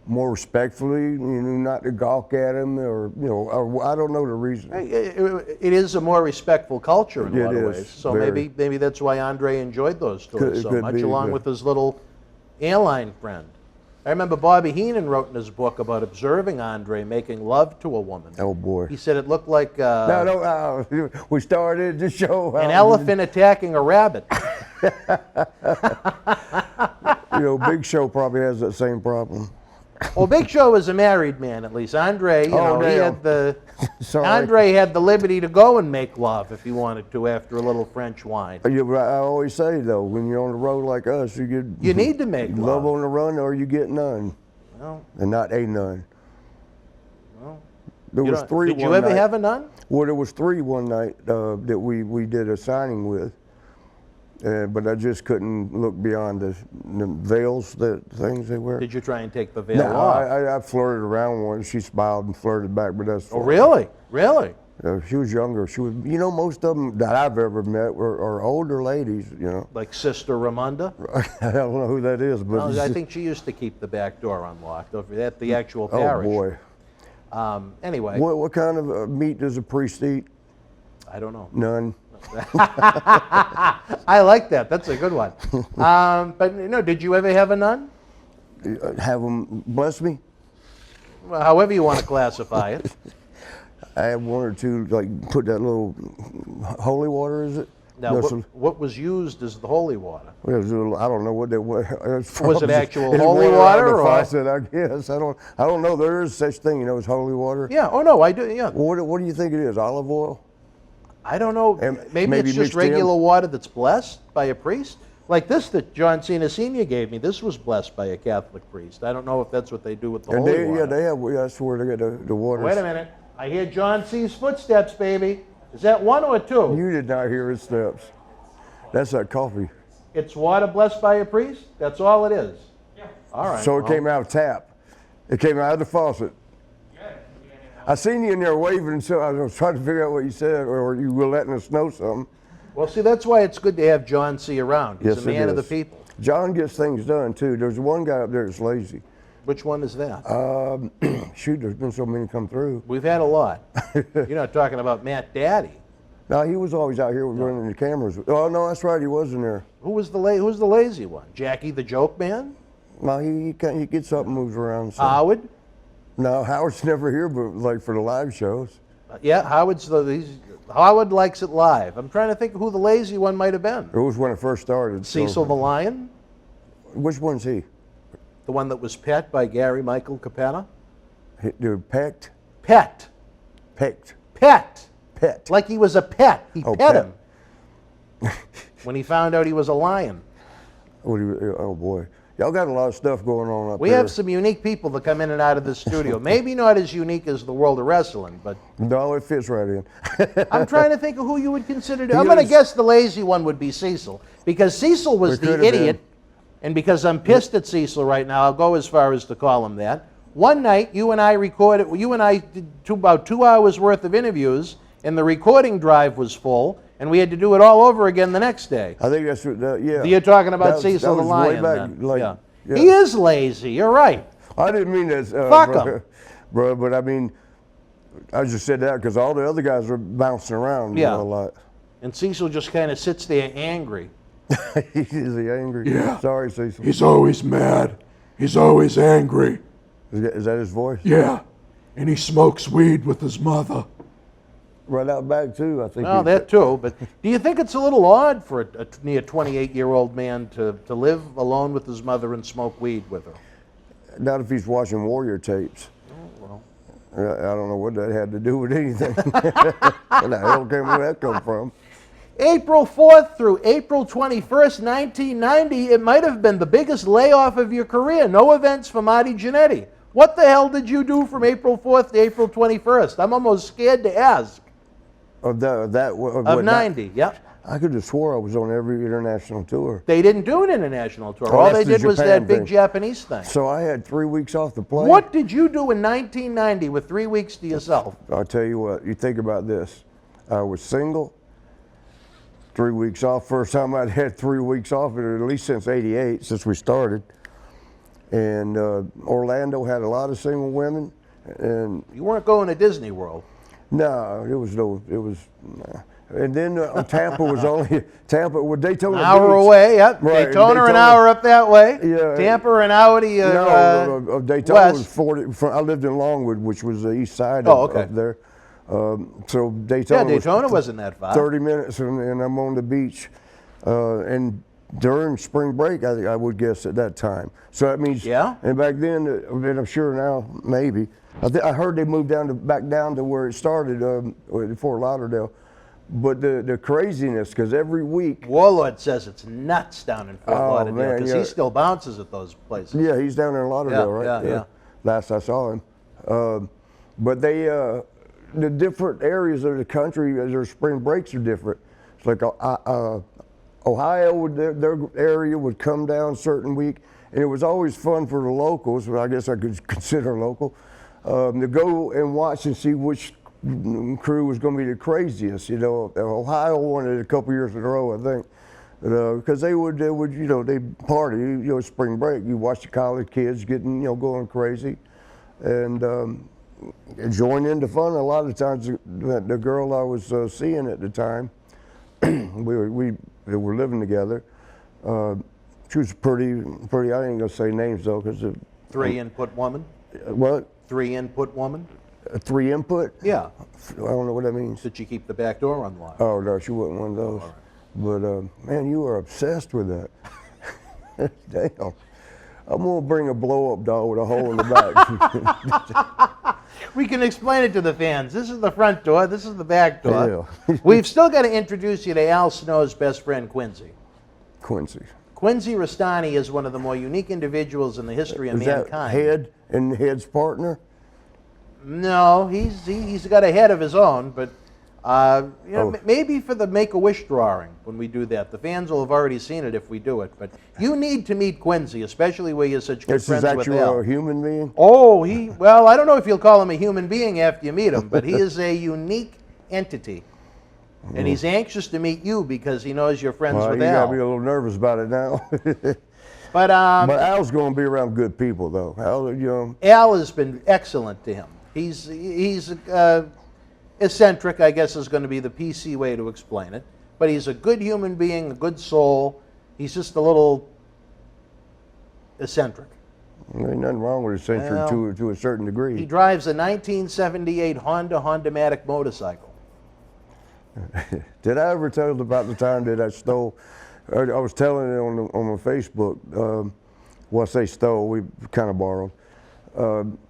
B: more respectfully, you know, not to gawk at him, or, you know, or I don't know the reason.
G: It is a more respectful culture in a lot of
B: It
G: ways.
B: is,
G: So
B: very.
G: maybe that's why Andre enjoyed those tours so
B: Could
G: much,
B: be,
G: along
B: but-
G: with his little airline friend. I remember Bobby Heenan wrote in his book about observing Andre making love to a woman.
B: Oh boy.
G: He said it looked like
B: We started the show.
G: an elephant attacking a rabbit.
B: You know, Big Show probably has that same problem.
G: Well, Big Show was a married man, at least. Andre, he
B: damn.
G: had the
B: Sorry.
G: Andre had the liberty to go and make love if he wanted to after a little French wine.
B: I always say, though, when you're on the road like us, you
G: need to make
B: love
G: love.
B: on the run, or you get none,
G: Well,
B: and not a none.
G: well,
B: There was 3
G: did you
B: one
G: ever
B: night.
G: have a nun?
B: Well, there was 3 one night that we did a signing with, but I just couldn't look beyond the veils, the things they wear.
G: Did you try and take the veil
B: No,
G: off?
B: I flirted around one. She smiled and flirted back, but that's.
G: Oh, really? Really?
B: She was younger. She was, you know, most of them that I've ever met are older ladies, you know.
G: Like Sister Ramunda?
B: I don't know who that is, but.
G: Well, I think she used to keep the back door unlocked over at the actual
B: Oh,
G: parish.
B: boy.
G: Anyway,
B: What kind of meat does a priest eat?
G: I don't know.
B: None.
G: I like that. That's a good one. But did you ever have a nun?
B: Have them bless me?
G: Well, however you want to classify it.
B: I had 1 or 2, like, put that little holy water, is it?
G: Now,
B: No,
G: what was used as the holy water?
B: It was a little, I don't know what they were.
G: Was it actual
B: It's
G: holy
B: out of
G: water,
B: the
G: or-
B: faucet, I guess. I don't know. There is such thing, you know, as holy water.
G: Yeah. Oh no, I do. Yeah.
B: Well, what do you think it is? Olive oil?
G: I don't know.
B: And
G: Maybe it's just
B: mixed in?
G: regular water that's blessed by a priest. Like this that John Cena Sr. gave me. This was blessed by a Catholic priest. I don't know if that's what they do with the holy water.
B: Yeah, they have. That's where they get the water.
G: Wait a minute. I hear John C's footsteps, baby. Is that 1 or 2?
B: You did not hear his steps. That's that coffee.
G: It's water blessed by a priest? That's all it is? Yeah. All right.
B: So it came out of tap. It came out of the faucet. I seen you in there waving, so I was trying to figure out what you said, or you were letting us know something.
G: Well, see, that's why it's good to have John C. around. He's
B: Yes,
G: a man
B: it
G: of the
B: is.
G: people.
B: John gets things done, too. There's one guy up there that's lazy.
G: Which one is that?
B: Shoot, there's been so many come through.
G: We've had a lot. You're not talking about Matt Daddy.
B: No, he was always out here running the cameras. Oh, no, that's right, he wasn't there.
G: Who's the lazy one? Jackie the Joke Man?
B: No, he gets up and moves around. So.
G: Howard?
B: No, Howard's never here, but like for the live shows.
G: Yeah, Howard likes it live. I'm trying to think of who the lazy one might have been.
B: It was when it first started.
G: Cecil the Lion?
B: Which one's he?
G: The one that was pet by Gary Michael Capetta?
B: Pecked?
G: Pet.
B: Pecked.
G: Pet.
B: Pet.
G: Like he was a pet. He pet
B: pet.
G: him when he found out he was a lion.
B: Oh, boy. Y'all got a lot of stuff going on up
G: We
B: there.
G: have some unique people that come in and out of this studio. Maybe not as unique as the world of wrestling, but
B: No, it fits right in.
G: I'm trying to think of who you would consider. I'm going to guess the lazy one would be Cecil, because Cecil was
B: It could
G: the
B: have
G: idiot, and because I'm pissed at Cecil right now, I'll go as far as to call him that. One night, you and I did about 2 hours worth of interviews, and the recording drive was full, and we had to do it all over again the next day.
B: I think that's what, yeah.
G: You're talking about
B: That-
G: Cecil
B: that
G: the
B: was way
G: Lion.
B: back,
G: then.
B: like,
G: yeah.
B: yeah.
G: He is lazy. You're right.
B: I didn't mean that,
G: Fuck 'em.
B: bro, but I mean, I just said that because all the other guys are bouncing around
G: Yeah.
B: a lot.
G: And Cecil just kind of sits there angry.
B: Is he angry?
H: Yeah.
B: Sorry, Cecil.
H: He's always mad. He's always angry.
B: Is that his voice?
H: Yeah. And he smokes weed with his mother.
B: Right out back, too, I think.
G: Well, that too. But do you think it's a little odd for a near 28-year-old man to live alone with his mother and smoke weed with her?
B: Not if he's watching Warrior tapes.
G: Well,
B: I don't know what that had to do with anything. Where the hell came that come from?
G: April 4th through April 21st, 1990, it might have been the biggest layoff of your career. No events for Marty Jannetty. What the hell did you do from April 4th to April 21st? I'm almost scared to ask.
B: Of
G: 90, yep.
B: I could have swore I was on every international tour.
G: They didn't do an international tour.
B: Oh,
G: All
B: that's
G: they
B: the
G: did was
B: Japan
G: that big
B: thing.
G: Japanese thing.
B: So I had 3 weeks off the plane.
G: What did you do in 1990 with 3 weeks to yourself?
B: I'll tell you what, you think about this. I was single, 3 weeks off. First time I'd had 3 weeks off, at least since '88, since we started. And Orlando had a lot of single women. And
G: You weren't going to Disney World.
B: no, and then Tampa was only, with Daytona
G: An hour
B: Beach.
G: away, yep.
B: Right,
G: Daytona, an hour up that way.
B: Yeah.
G: Tampa, an hour to
B: No, Daytona
G: west.
B: was 40. I lived in Longwood, which was the east side
G: Oh,
B: of,
G: okay.
B: up there. So
G: Yeah,
B: Daytona,
G: Daytona wasn't that far.
B: 30 minutes, and I'm on the beach. And during spring break, I would guess at that time. So that means,
G: Yeah.
B: And back then, and I'm sure now, maybe. I heard they moved back down to where it started, Fort Lauderdale. But the craziness, because every week,
G: Warlord says it's nuts down in Fort
B: Oh,
G: Lauderdale
B: man,
G: because
B: yeah.
G: he still bounces at those places.
B: yeah, he's down there in Lauderdale,
G: Yeah,
B: right?
G: yeah.
B: Last I saw him. But the different areas of the country, their spring breaks are different. It's like Ohio, their area would come down a certain week, and it was always fun for the locals, but I guess I could consider local, to go and watch and see which crew was going to be the craziest. You know, Ohio won it a couple years in a row, I think, because they would, they party. Spring break. You watch the college kids getting, going crazy, and join in the fun. A lot of times, the girl I was seeing at the time, we were living together. She was pretty. I ain't gonna say names though, because
G: 3 input woman.
B: what?
G: 3 input woman.
B: 3 input?
G: Yeah.
B: I don't know what that means.
G: Did you keep the back door unlocked?
B: Oh no, she wasn't one of those. But man, you are obsessed with that. Damn. I'm gonna bring a blow-up doll with a hole in the back.
G: We can explain it to the fans. This is the front door. This is the back door.
B: Yeah.
G: We've still got to introduce you to Al Snow's best friend, Quincy.
B: Quincy.
G: Quincy Rastani is one of the more unique individuals in the history of
B: Is that
G: mankind.
B: Head and Head's partner?
G: No, he's got a head of his own, but Maybe for the Make-A-Wish drawing when we do that. The fans will have already seen it if we do it. But you need to meet Quincy, especially where you're such good friends with Al.
B: Is a human being?
G: Oh, well, I don't know if you'll call him a human being after you meet him, but he is a unique entity. And he's anxious to meet you because he knows you're friends with
B: You
G: Al.
B: got me a little nervous about it now.
G: But
B: Al's going to be around good people, though.
G: Al has been excellent to him. He's eccentric, I guess, is going to be the PC way to explain it. But he's a good human being, a good soul. He's just a little eccentric.
B: There ain't nothing wrong with eccentric to a certain degree.
G: He drives a 1978 Honda-Matic motorcycle.
B: Did I ever tell you about the time that I stole? I was telling it on my Facebook. Well, I say stole, we kind of borrowed.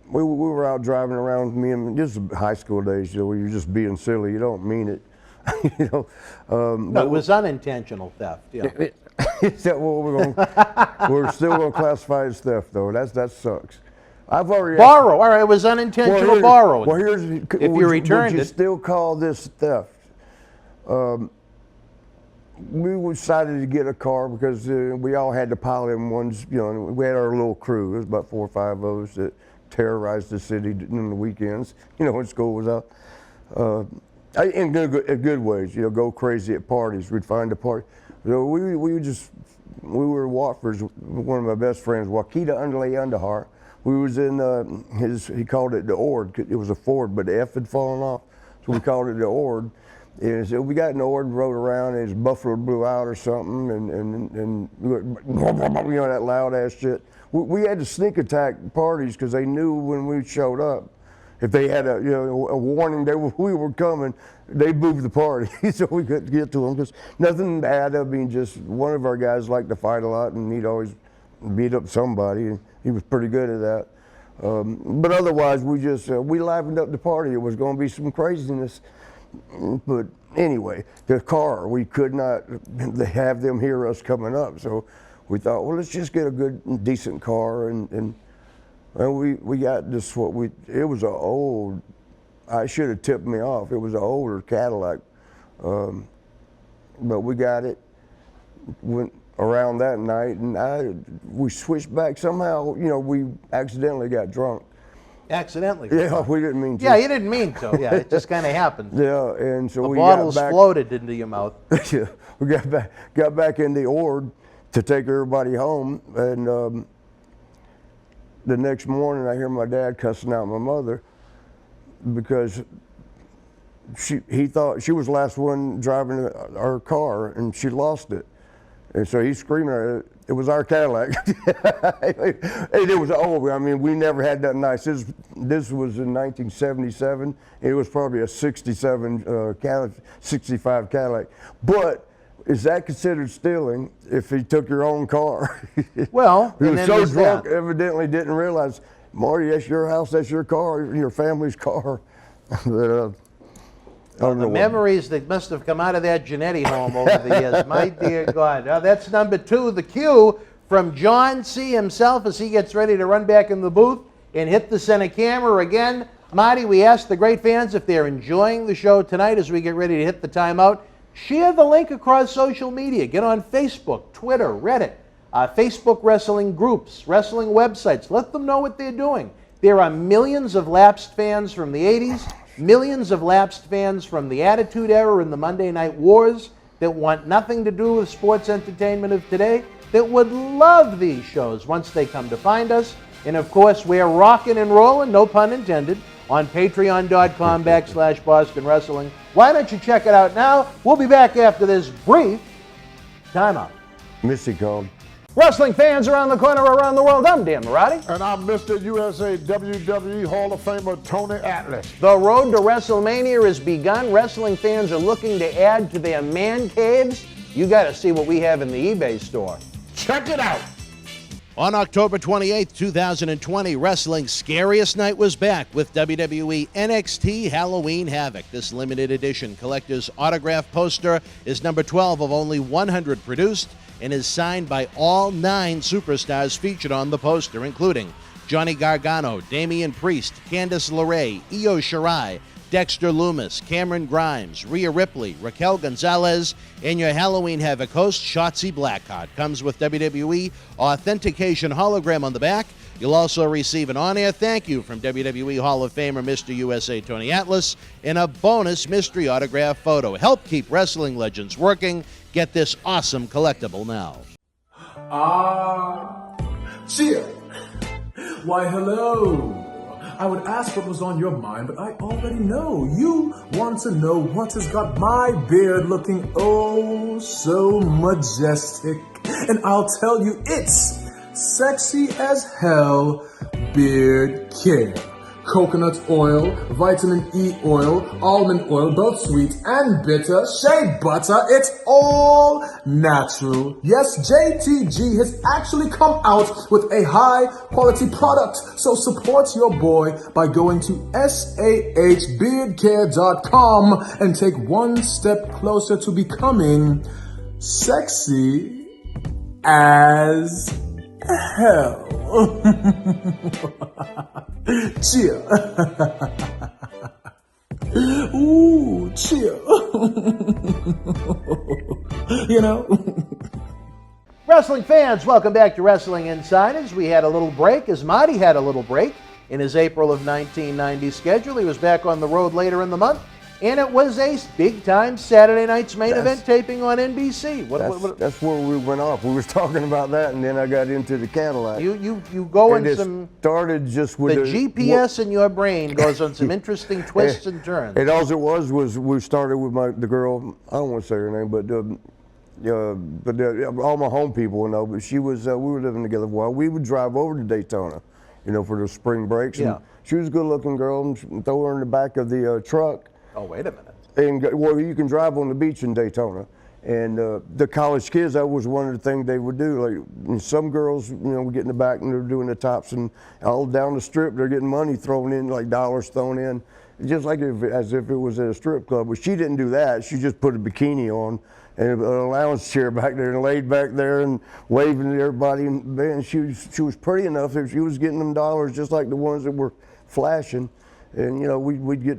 B: We were out driving around, me and this is high school days, where you're just being silly. You don't mean it.
G: No, it was unintentional theft. Yeah.
B: Is that what we're still going to classify as theft, though? That sucks. I've already
G: borrow. All right, it was unintentional borrowing.
B: Well, here's
G: if you returned
B: would you
G: it,
B: still call this theft? We decided to get a car because we all had to pile in ones. We had our little crew. It was about 4 or 5 of us that terrorized the city in the weekends. when school was out. In good ways. Go crazy at parties. We'd find a party. We were at Watford's. One of my best friends, Wakita Underhar. We was in he called it the Ord. It was a Ford, but the F had fallen off, so we called it the Ord. And so we got in the Ord and rode around, and his muffler blew out or something, and that loud ass shit. We had to sneak attack parties because they knew when we showed up, if they had a warning we were coming, they moved the party so we couldn't get to them because nothing bad. I mean, just one of our guys liked to fight a lot, and he'd always beat up somebody, and he was pretty good at that. But otherwise, we livened up the party. It was going to be some craziness. But anyway, the car, we could not have them hear us coming up. So we thought, well, let's just get a good, decent car. And we got this, it was an old, I should have tipped me off. It was an older Cadillac. But we got it, went around that night, and we switched back. Somehow, we accidentally got drunk.
G: Accidentally.
B: Yeah, we didn't mean to.
G: Yeah, you didn't mean to. Yeah, it just kind of happened.
B: Yeah, and so
G: the
B: we
G: bottles
B: got back,
G: floated into your mouth.
B: Yeah, we got back in the Ord to take everybody home, and the next morning I hear my dad cussing out my mother because he thought she was the last one driving our car and she lost it, and so he's screaming at her. It was our Cadillac. It was old. I mean, we never had that nice. This was in 1977. It was probably a 67 65 Cadillac. But is that considered stealing if he took your own car?
G: Well,
B: he was so drunk, evidently didn't realize, Marty, that's your house, that's your car, your family's car. But,
G: the memories that must have come out of that Jannetty home over the years. My dear God. Now that's number 2, the cue from John C. himself as he gets ready to run back in the booth and hit the center camera again. Marty, we asked the great fans if they're enjoying the show tonight as we get ready to hit the timeout. Share the link across social media. Get on Facebook, Twitter, Reddit, Facebook wrestling groups, wrestling websites. Let them know what they're doing. There are millions of lapsed fans from the 80s. Millions of lapsed fans from the Attitude Era and the Monday Night Wars that want nothing to do with sports entertainment of today that would love these shows once they come to find us. And of course, we're rocking and rolling, no pun intended, on patreon.com/Boston Wrestling. Why don't you check it out now? We'll be back after this brief timeout.
B: Missy called.
G: Wrestling fans around the corner, around the world, I'm Dan Marati.
H: And I'm Mr. USA WWE Hall of Famer Tony Atlas.
G: The road to WrestleMania has begun. Wrestling fans are looking to add to their man caves. You got to see what we have in the eBay store.
H: Check it out.
G: On October 28th, 2020, wrestling's scariest night was back with WWE NXT Halloween Havoc. This limited edition collector's autograph poster is number 12 of only 100 produced and is signed by all 9 superstars featured on the poster, including Johnny Gargano, Damian Priest, Candice LeRae, Io Shirai, Dexter Loomis, Cameron Grimes, Rhea Ripley, Raquel Gonzalez, and your Halloween Havoc host, Shotzi Blackheart. Comes with WWE authentication hologram on the back. You'll also receive an on-air thank you from WWE Hall of Famer Mr. USA Tony Atlas and a bonus mystery autograph photo. Help keep wrestling legends working. Get this awesome collectible now.
I: Cheer. Why, hello. I would ask what was on your mind, but I already know. You want to know what has got my beard looking oh so majestic. And I'll tell you, it's sexy as hell beard care. Coconut oil, vitamin E oil, almond oil, both sweet and bitter, shea butter, it's all natural. Yes, JTG has actually come out with a high quality product. So support your boy by going to sahbeardcare.com and take one step closer to becoming sexy as hell. Cheer. Ooh, cheer. You know?
G: Wrestling fans, welcome back to Wrestling Insiders. We had a little break, as Marty had a little break in his April of 1990 schedule. He was back on the road later in the month, and it was a big-time Saturday night's main event taping on NBC.
B: That's where we went off. We was talking about that, and then I got into the Cadillac.
G: You go in some...
B: started just with
G: the GPS in your brain goes on some interesting twists and turns.
B: And all it was we started with the girl, I don't want to say her name, but all my home people know, but she was, we were living together a while. We would drive over to Daytona, for the spring breaks.
G: Yeah.
B: And she was a good-looking girl, and throw her in the back of the truck.
G: Oh, wait a minute.
B: And you can drive on the beach in Daytona. And the college kids, that was one of the things they would do. Like some girls, would get in the back and they're doing the tops, and all down the strip, they're getting money thrown in, like dollars thrown in, just like as if it was at a strip club. But she didn't do that. She just put a bikini on and a lounge chair back there and laid back there and waving at everybody. And man, she was pretty enough that she was getting them dollars just like the ones that were flashing. And we'd get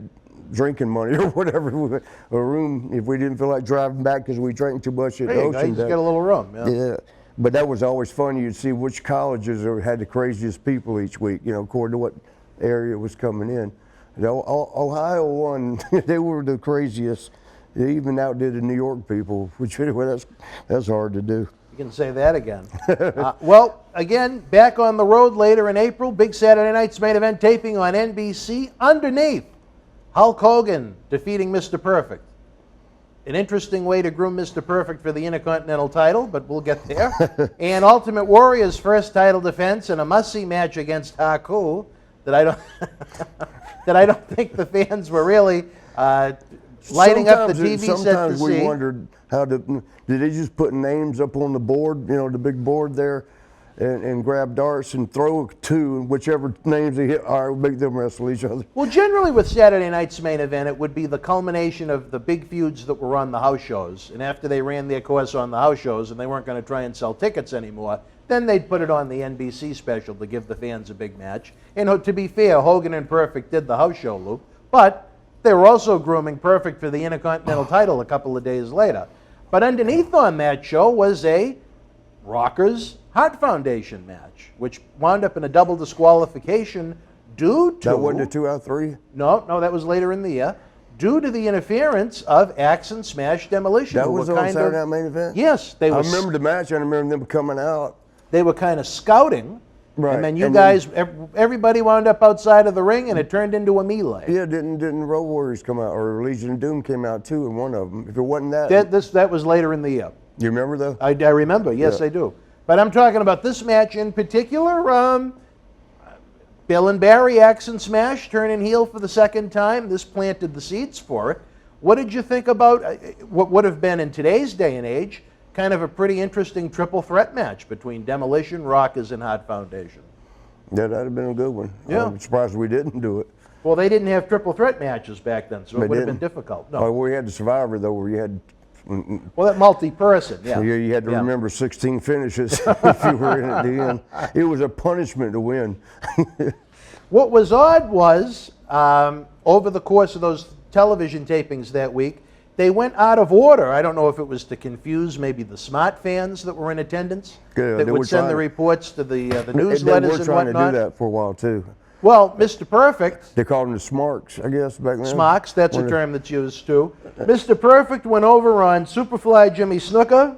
B: drinking money or whatever, a room if we didn't feel like driving back because we drank too much at the ocean.
G: Just get a little room.
B: Yeah, but that was always fun. You'd see which colleges had the craziest people each week, according to what area was coming in. Ohio won. They were the craziest. They even outdid the New York people, which that's hard to do.
G: You can say that again. Well, again, back on the road later in April, big Saturday night's main event taping on NBC. Underneath, Hulk Hogan defeating Mr. Perfect. An interesting way to groom Mr. Perfect for the Intercontinental title, but we'll get there. And Ultimate Warrior's first title defense in a must-see match against Haku that I don't think the fans were really lighting up the TV set to see.
B: Sometimes we wondered did they just put names up on the board, the big board there, and grab darts and throw two, and whichever names they hit, all right, make them wrestle each other.
G: Well, generally with Saturday night's main event, it would be the culmination of the big feuds that were on the house shows. And after they ran their course on the house shows and they weren't going to try and sell tickets anymore, then they'd put it on the NBC special to give the fans a big match. And to be fair, Hogan and Perfect did the house show loop, but they were also grooming Perfect for the Intercontinental title a couple of days later. But underneath on that show was a Rockers Heart Foundation match, which wound up in a double disqualification due to...
B: That wasn't a 2 out of 3?
G: No, that was later in the year. Due to the interference of Axe and Smash Demolition.
B: That was on Saturday Night Main Event?
G: Yes.
B: I remember the match. I remember them coming out.
G: They were kind of scouting.
B: Right.
G: And then everybody wound up outside of the ring, and it turned into a melee.
B: Yeah, didn't Road Warriors come out, or Legion of Doom came out too in one of them? If it wasn't that...
G: That was later in the year.
B: You remember though?
G: I remember, yes, yeah. I do. But I'm talking about this match in particular. Bill and Barry, Axe and Smash, turning heel for the second time. This planted the seeds for it. What did you think about what would have been in today's day and age kind of a pretty interesting triple threat match between Demolition, Rockers, and Heart Foundation?
B: Yeah, that'd have been a good one.
G: Yeah.
B: I'm surprised we didn't do it.
G: Well, they didn't have triple threat matches back then, so it would have been difficult. No.
B: Oh, we had the Survivor, though, where you had...
G: Well, that multi-person, yeah.
B: You had to remember 16 finishes if you were in at the end. It was a punishment to win.
G: What was odd was over the course of those television tapings that week, they went out of order. I don't know if it was to confuse maybe the smart fans that were in attendance that would send the reports to the newsletters
B: They were
G: and
B: trying to
G: whatnot.
B: do that for a while too.
G: Well, Mr. Perfect,
B: They called them the Smarks, I guess, back then.
G: Smocks, that's a term that's used too. Mr. Perfect went over on Superfly Jimmy Snuka,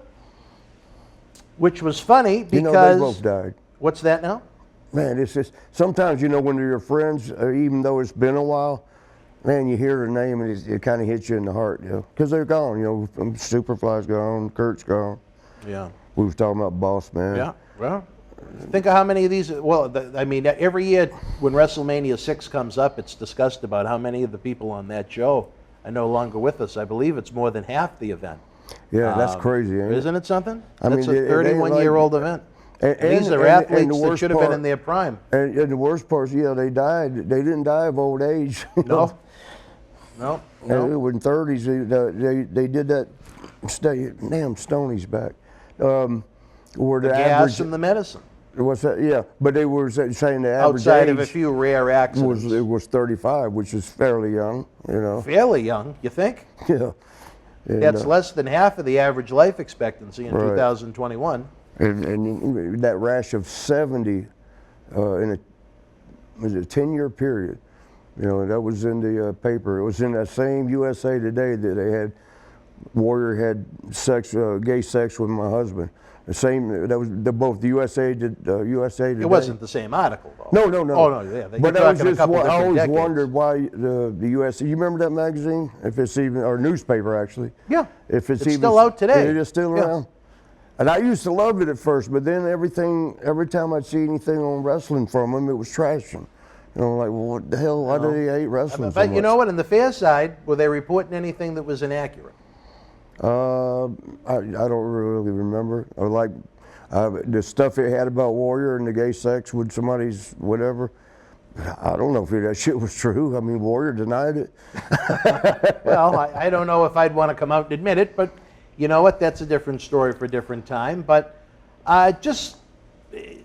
G: which was funny because...
B: You know, they both died.
G: What's that now?
B: Man, it's just, sometimes, you know, when they're your friends, even though it's been a while, man, you hear their name and it kind of hits you in the heart, you know, because they're gone, you know. Superfly's gone, Kurt's gone.
G: Yeah.
B: We was talking about Boss Man.
G: Yeah, well, think of how many of these, well, I mean, every year when WrestleMania 6 comes up, it's discussed about how many of the people on that show are no longer with us. I believe it's more than half the event.
B: Yeah, that's crazy, ain't it?
G: Isn't it something?
B: I mean,
G: That's a 31-year-old event.
B: And
G: these are athletes that should have been in their prime.
B: And the worst part is, yeah, they died. They didn't die of old age.
G: No.
B: And in the 30s, they did that. Damn, Stoney's back. Where
G: The gas
B: average,
G: and the medicine.
B: What's that? Yeah, but they were saying the average
G: Outside
B: age
G: of a few rare accidents.
B: was 35, which is fairly young, you know.
G: Fairly young, you think?
B: Yeah. And,
G: That's less than half of the average life expectancy in
B: Right.
G: 2021.
B: And that rash of 70 in a 10-year period, you know, that was in the paper. It was in that same USA Today that they had Warrior had sex, gay sex with my husband. The same. That was both the USA Today.
G: It wasn't the same article, though.
B: No.
G: Oh no, yeah.
B: But that was
G: talking a
B: just
G: couple
B: what I
G: different
B: always
G: decades.
B: wondered why the USA. You remember that magazine? If it's even, or newspaper actually.
G: Yeah.
B: If it's even
G: still out today.
B: It is still
G: Yeah.
B: around. And I used to love it at first, but then every time I'd see anything on wrestling from them, it was trashing. You know, like, well, what the hell? Why do they hate wrestling so
G: But
B: much?
G: you know what? On the fair side, were they reporting anything that was inaccurate?
B: I don't really remember. Or like the stuff it had about Warrior and the gay sex with somebody's whatever. I don't know if that shit was true. I mean, Warrior denied it.
G: Well, I don't know if I'd want to come out and admit it, but you know what? That's a different story for a different time. But just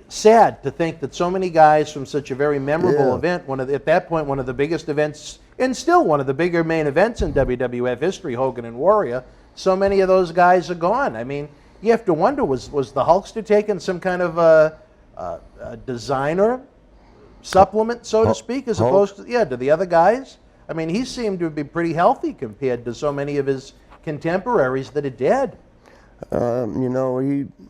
G: sad to think that so many guys from such a very memorable event, at that point, one of the biggest events, and still one of the bigger main events in WWF history, Hogan and Warrior, so many of those guys are gone. I mean, you have to wonder, was the Hulkster taking some kind of a designer supplement, so to speak, as opposed to the other guys? I mean, he seemed to be pretty healthy compared to so many of his contemporaries that are dead.
B: You know,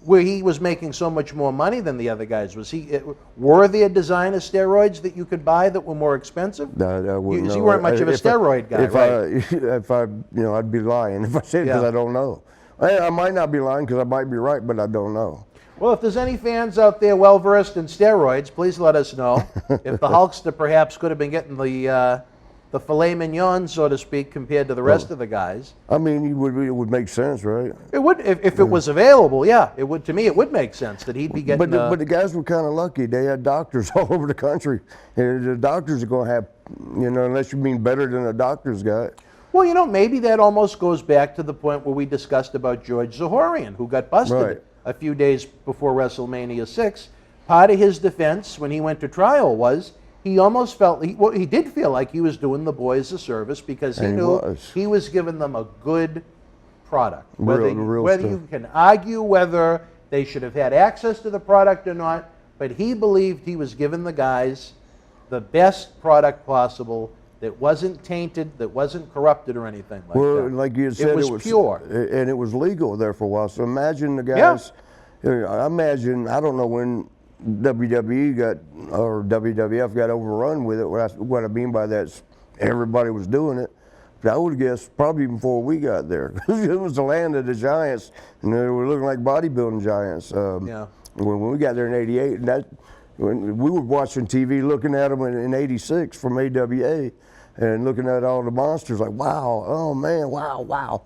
G: where he was making so much more money than the other guys. Was he? Were there designer steroids that you could buy that were more expensive?
B: I wouldn't know.
G: You weren't much of a steroid guy, right?
B: If I, you know, I'd be lying if I said because I don't know. I might not be lying because I might be right, but I don't know.
G: Well, if there's any fans out there well versed in steroids, please let us know. If the Hulkster perhaps could have been getting the filet mignon, so to speak, compared to the rest of the guys.
B: I mean, it would make sense, right?
G: It would, if it was available, yeah. It would. To me, it would make sense that he'd be getting.
B: But the guys were kind of lucky. They had doctors all over the country, and the doctors are going to have, you know, unless you mean better than a doctor's got.
G: Well, you know, maybe that almost goes back to the point where we discussed about George Zahorian, who got busted a few days before WrestleMania 6. Part of his defense when he went to trial was he almost felt, he did feel like he was doing the boys a service because he knew he was giving them a good product. Whether you can argue whether they should have had access to the product or not, but he believed he was giving the guys the best product possible that wasn't tainted, that wasn't corrupted or anything like that.
B: Well, like you said,
G: it was pure.
B: And it was legal there for a while. So imagine the guys, I imagine, I don't know when WWE got, or WWF got overrun with it. What I mean by that is everybody was doing it. But I would guess probably before we got there. It was the land of the giants, and they were looking like bodybuilding giants. When we got there in '88, and when we were watching TV, looking at them in '86 from AWA, and looking at all the monsters, like, wow, oh man, wow.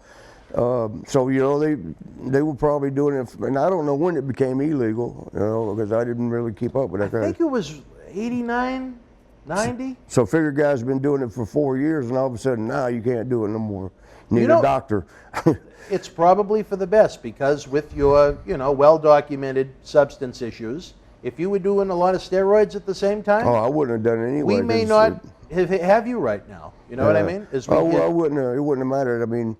B: So, you know, they were probably doing it, and I don't know when it became illegal, you know, because I didn't really keep up with that.
G: I think it was 89, 90.
B: So figure guys have been doing it for 4 years, and all of a sudden, now you can't do it no more. You need a doctor.
G: It's probably for the best, because with your, you know, well-documented substance issues, if you were doing a lot of steroids at the same time,
B: I wouldn't have done it anyway.
G: We may not have you right now? You know what I mean?
B: Well, it wouldn't have mattered. I mean,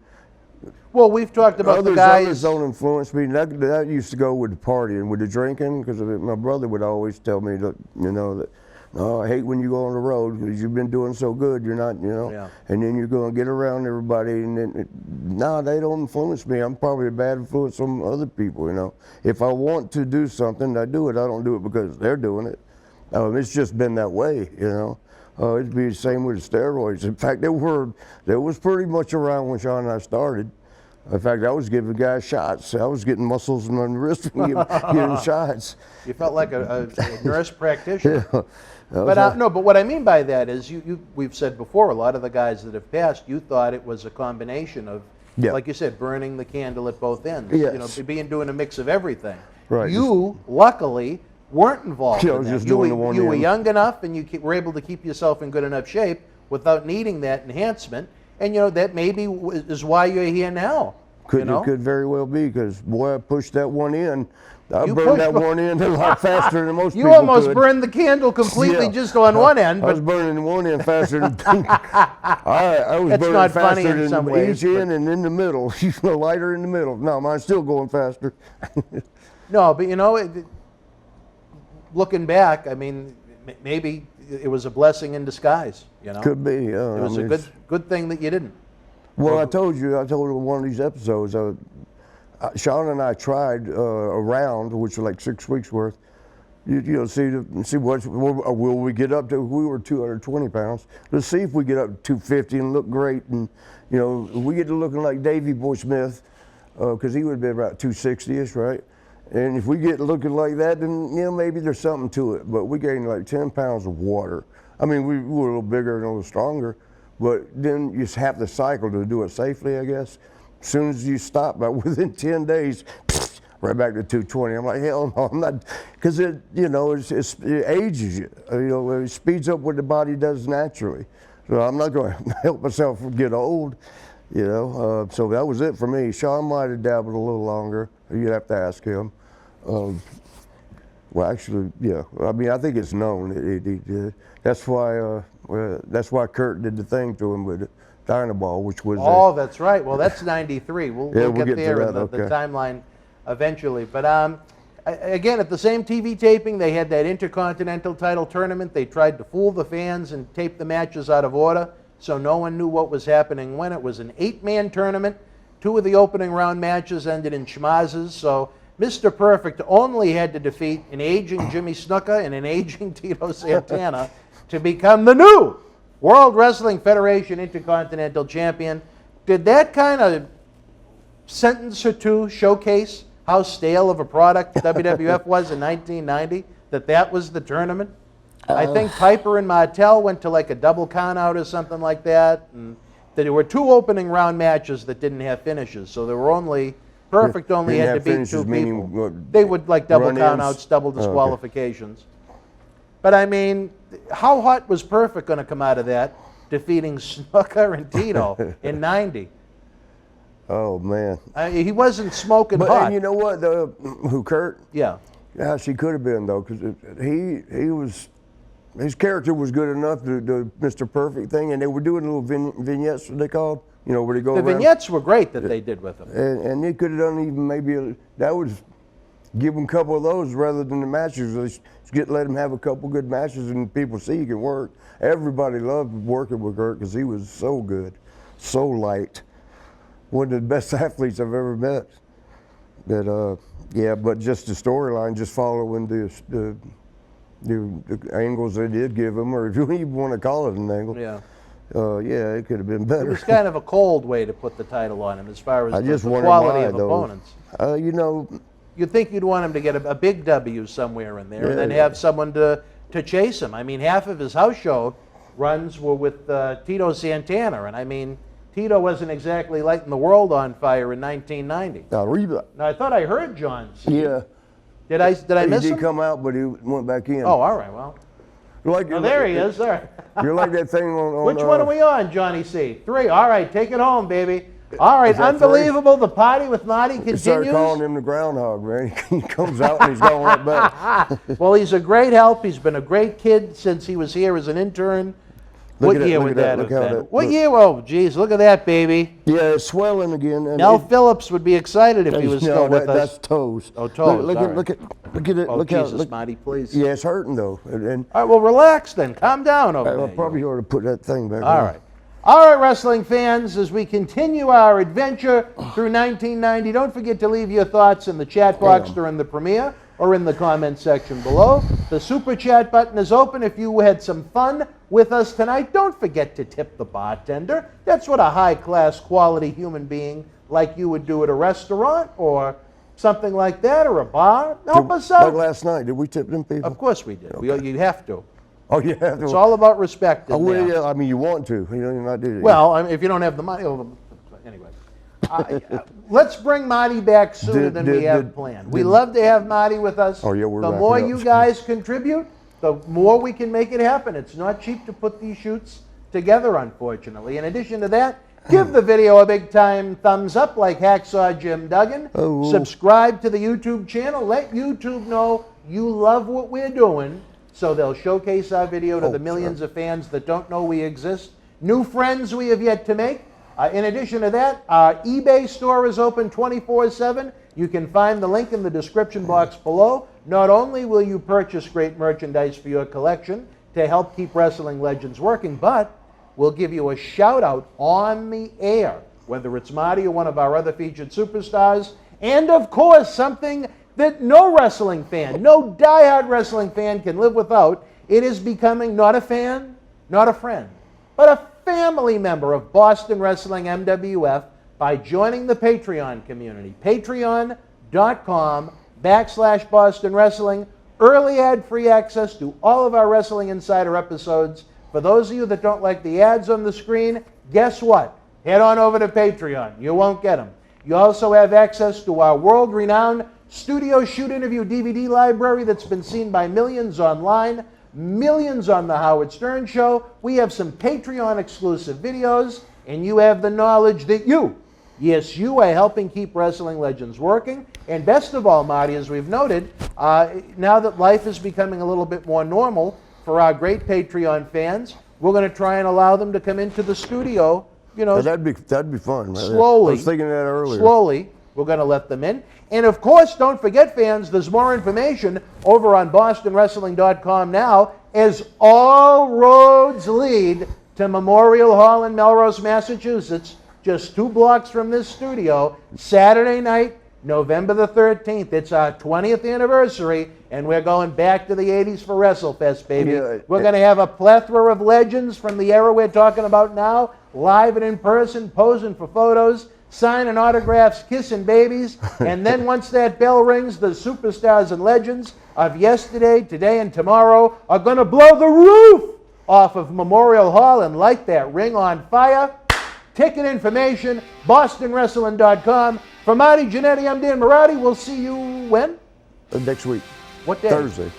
G: well, we've talked about the guys.
B: Others don't influence me. That used to go with the partying, with the drinking, because my brother would always tell me that, that, oh, I hate when you go on the road because you've been doing so good. You're not, and then you're going to get around everybody, and then, they don't influence me. I'm probably a bad influence on other people, If I want to do something, I do it. I don't do it because they're doing it. It's just been that way, It'd be the same with the steroids. In fact, they was pretty much around when Sean and I started. In fact, I was giving guys shots. I was getting muscles in my wrist and giving shots.
G: You felt like a nurse practitioner. Yeah. But what I mean by that is, we've said before, a lot of the guys that have passed, you thought it was a combination of, like you said, burning the candle at both ends.
B: Yes.
G: Doing a mix of everything.
B: Right.
G: You, luckily, weren't involved in that.
B: Just doing the one
G: you were
B: end.
G: young enough, and you were able to keep yourself in good enough shape without needing that enhancement. And that maybe is why you're here now.
B: It could very well be, because boy, I pushed that one in. I burned that one end a lot faster than most people
G: You almost
B: could.
G: burned the candle completely just on one end.
B: I was burning one end faster than I was
G: It's
B: burning
G: not
B: faster
G: funny in
B: than
G: some ways,
B: each end and in the middle. Lighter in the middle. No, mine's still going faster.
G: No, but looking back, I mean, maybe it was a blessing in disguise.
B: Could be.
G: It was a good thing that you didn't.
B: Well, I told in one of these episodes, Sean and I tried a round, which was like 6 weeks worth. See what will we get up to. We were 220 pounds. Let's see if we get up to 250 and look great. And we get to looking like Davey Boy Smith, because he would have been about 260ish, right? And if we get looking like that, then maybe there's something to it. But we gained like 10 pounds of water. I mean, we were a little bigger and a little stronger. But then you have to cycle to do it safely, I guess. As soon as you stop, about within 10 days, right back to 220. I'm like, hell no, I'm not, because it ages you. It speeds up what the body does naturally. So I'm not going to help myself get old, So that was it for me. Sean might have dabbled a little longer. You'd have to ask him. Well, actually, yeah. I mean, I think it's known. That's why Kurt did the thing to him with Dynaball, which was.
G: Oh, that's right. Well, that's '93. We'll get there in the
B: okay.
G: timeline eventually. But again, at the same TV taping, they had that Intercontinental title tournament. They tried to fool the fans and tape the matches out of order, so no one knew what was happening when. It was an 8-man tournament. 2 of the opening round matches ended in schmazzes, so Mr. Perfect only had to defeat an aging Jimmy Snuka and an aging Tito Santana to become the new World Wrestling Federation Intercontinental Champion. Did that kind of sentence or two showcase how stale of a product WWF was in 1990, that was the tournament? I think Piper and Martel went to like a double count out or something like that, and there were 2 opening round matches that didn't have finishes, so there were only Perfect only had to beat 2 people. They would like double count-outs, double disqualifications. But I mean, how hot was Perfect going to come out of that, defeating Snuka and Tito in '90?
B: Oh man,
G: he wasn't smoking hot.
B: And you know what? Who, Kurt?
G: Yeah.
B: Yeah, she could have been though, because his character was good enough to do Mr. Perfect thing, and they were doing little vignettes, what they called. Where they go
G: the
B: around.
G: vignettes were great that they did with them.
B: And they could have done even maybe, that was, give them a couple of those rather than the matches. Let them have a couple good matches and people see you can work. Everybody loved working with Kurt because he was so good, so light. One of the best athletes I've ever met. But just the storyline, just following the angles they did give him, or if you even want to call it an angle.
G: Yeah.
B: It could have been better.
G: It was kind of a cold way to put the title on him as far as the quality of opponents. You'd think you'd want him to get a big W somewhere in there, and then have someone to chase him. I mean, half of his house show runs were with Tito Santana, and I mean, Tito wasn't exactly lighting the world on fire in 1990. Now, I thought I heard John.
B: Yeah.
G: Did I miss him?
B: He did come out, but he went back in.
G: Oh, all right, well. There he is. There.
B: You're like that thing on
G: Which one are we on, Johnny C? 3. All right, take it home, baby. All right, unbelievable. 3? The party with Marty continues.
B: Start calling him the groundhog, man. He comes out and he's going right back.
G: Well, he's a great help. He's been a great kid since he was here as an intern.
B: Look
G: What
B: at it,
G: year
B: look
G: would
B: at
G: that
B: look
G: have
B: how
G: been?
B: that-
G: What
B: look.
G: year? Oh, geez, look at that, baby.
B: Yeah, it's swelling again. And
G: Mel Phillips would be excited if he was
B: no,
G: still with
B: that's
G: us.
B: toes.
G: Oh, toes,
B: Look,
G: all
B: at
G: right.
B: look at it.
G: Oh,
B: look how
G: Jesus,
B: look,
G: Marty, please.
B: Yeah, it's hurting though. And
G: All right, well, relax then. Calm down over
B: I
G: there.
B: probably ought to put that thing back.
G: All
B: on.
G: right. All right, wrestling fans, as we continue our adventure through 1990, don't forget to leave your thoughts in the chat box during the premiere or in the comment section below. The super chat button is open. If you had some fun with us tonight, don't forget to tip the bartender. That's what a high-class quality human being like you would do at a restaurant or something like that, or a bar. Help us out.
B: Like last night, did we tip them people?
G: Of course we did. You have to.
B: Oh yeah.
G: It's all about respect.
B: Oh, well,
G: there.
B: yeah. I mean, you want to. You know, you might do it.
G: Well, I mean, if you don't have the money, anyway. Let's bring Marty back sooner than we have planned. We love to have Marty with us.
B: Oh, yeah, we're
G: the
B: wrapping
G: more
B: up.
G: you guys contribute, the more we can make it happen. It's not cheap to put these shoots together, unfortunately. In addition to that, give the video a big time thumbs up like Hacksaw Jim Duggan.
B: Oh.
G: Subscribe to the YouTube channel. Let YouTube know you love what we're doing, so they'll showcase our video to the millions of fans that don't know we exist. New friends we have yet to make. In addition to that, our eBay store is open 24/7. You can find the link in the description box below. Not only will you purchase great merchandise for your collection to help keep Wrestling Legends working, but we'll give you a shout out on the air, whether it's Marty or one of our other featured superstars. And of course, something that no wrestling fan, no diehard wrestling fan can live without. It is becoming not a fan, not a friend, but a family member of Boston Wrestling MWF by joining the Patreon community. Patreon.com/Boston Wrestling. Early ad-free access to all of our Wrestling Insider episodes. For those of you that don't like the ads on the screen, guess what? Head on over to Patreon. You won't get them. You also have access to our world-renowned studio shoot interview DVD library that's been seen by millions online, millions on the Howard Stern Show. We have some Patreon exclusive videos, and you have the knowledge that you are helping keep Wrestling Legends working. And best of all, Marty, as we've noted, now that life is becoming a little bit more normal for our great Patreon fans, we're going to try and allow them to come into the studio, you know,
B: That'd be fun. Right?
G: slowly.
B: I was thinking that earlier.
G: Slowly, we're going to let them in. And of course, don't forget, fans, there's more information over on BostonWrestling.com now, as all roads lead to Memorial Hall in Melrose, Massachusetts, just 2 blocks from this studio, Saturday night, November the 13th. It's our 20th anniversary, and we're going back to the 80s for WrestleFest, baby.
B: Yeah,
G: We're going to have a plethora of legends from the era we're talking about now, live and in person, posing for photos, signing autographs, kissing babies, and then once that bell rings, the superstars and legends of yesterday, today, and tomorrow are going to blow the roof off of Memorial Hall and light that ring on fire. Ticket information, BostonWrestling.com. For Marty Jannetty, I'm Dan Marathi. We'll see you when?
B: Next week.
G: What day?
B: Thursday.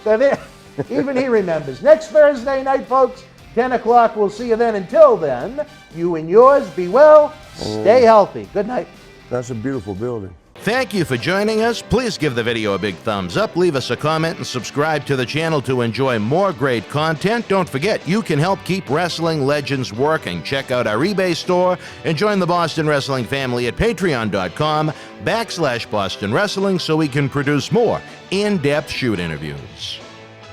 G: Even he remembers. Next Thursday night, folks, 10 o'clock. We'll see you then. Until then, you and yours be well. Stay healthy. Good night.
B: That's a beautiful building.
A: Thank you for joining us. Please give the video a big thumbs up, leave us a comment, and subscribe to the channel to enjoy more great content. Don't forget, you can help keep Wrestling Legends working. Check out our eBay store and join the Boston Wrestling family at patreon.com/Boston Wrestling so we can produce more in-depth shoot interviews.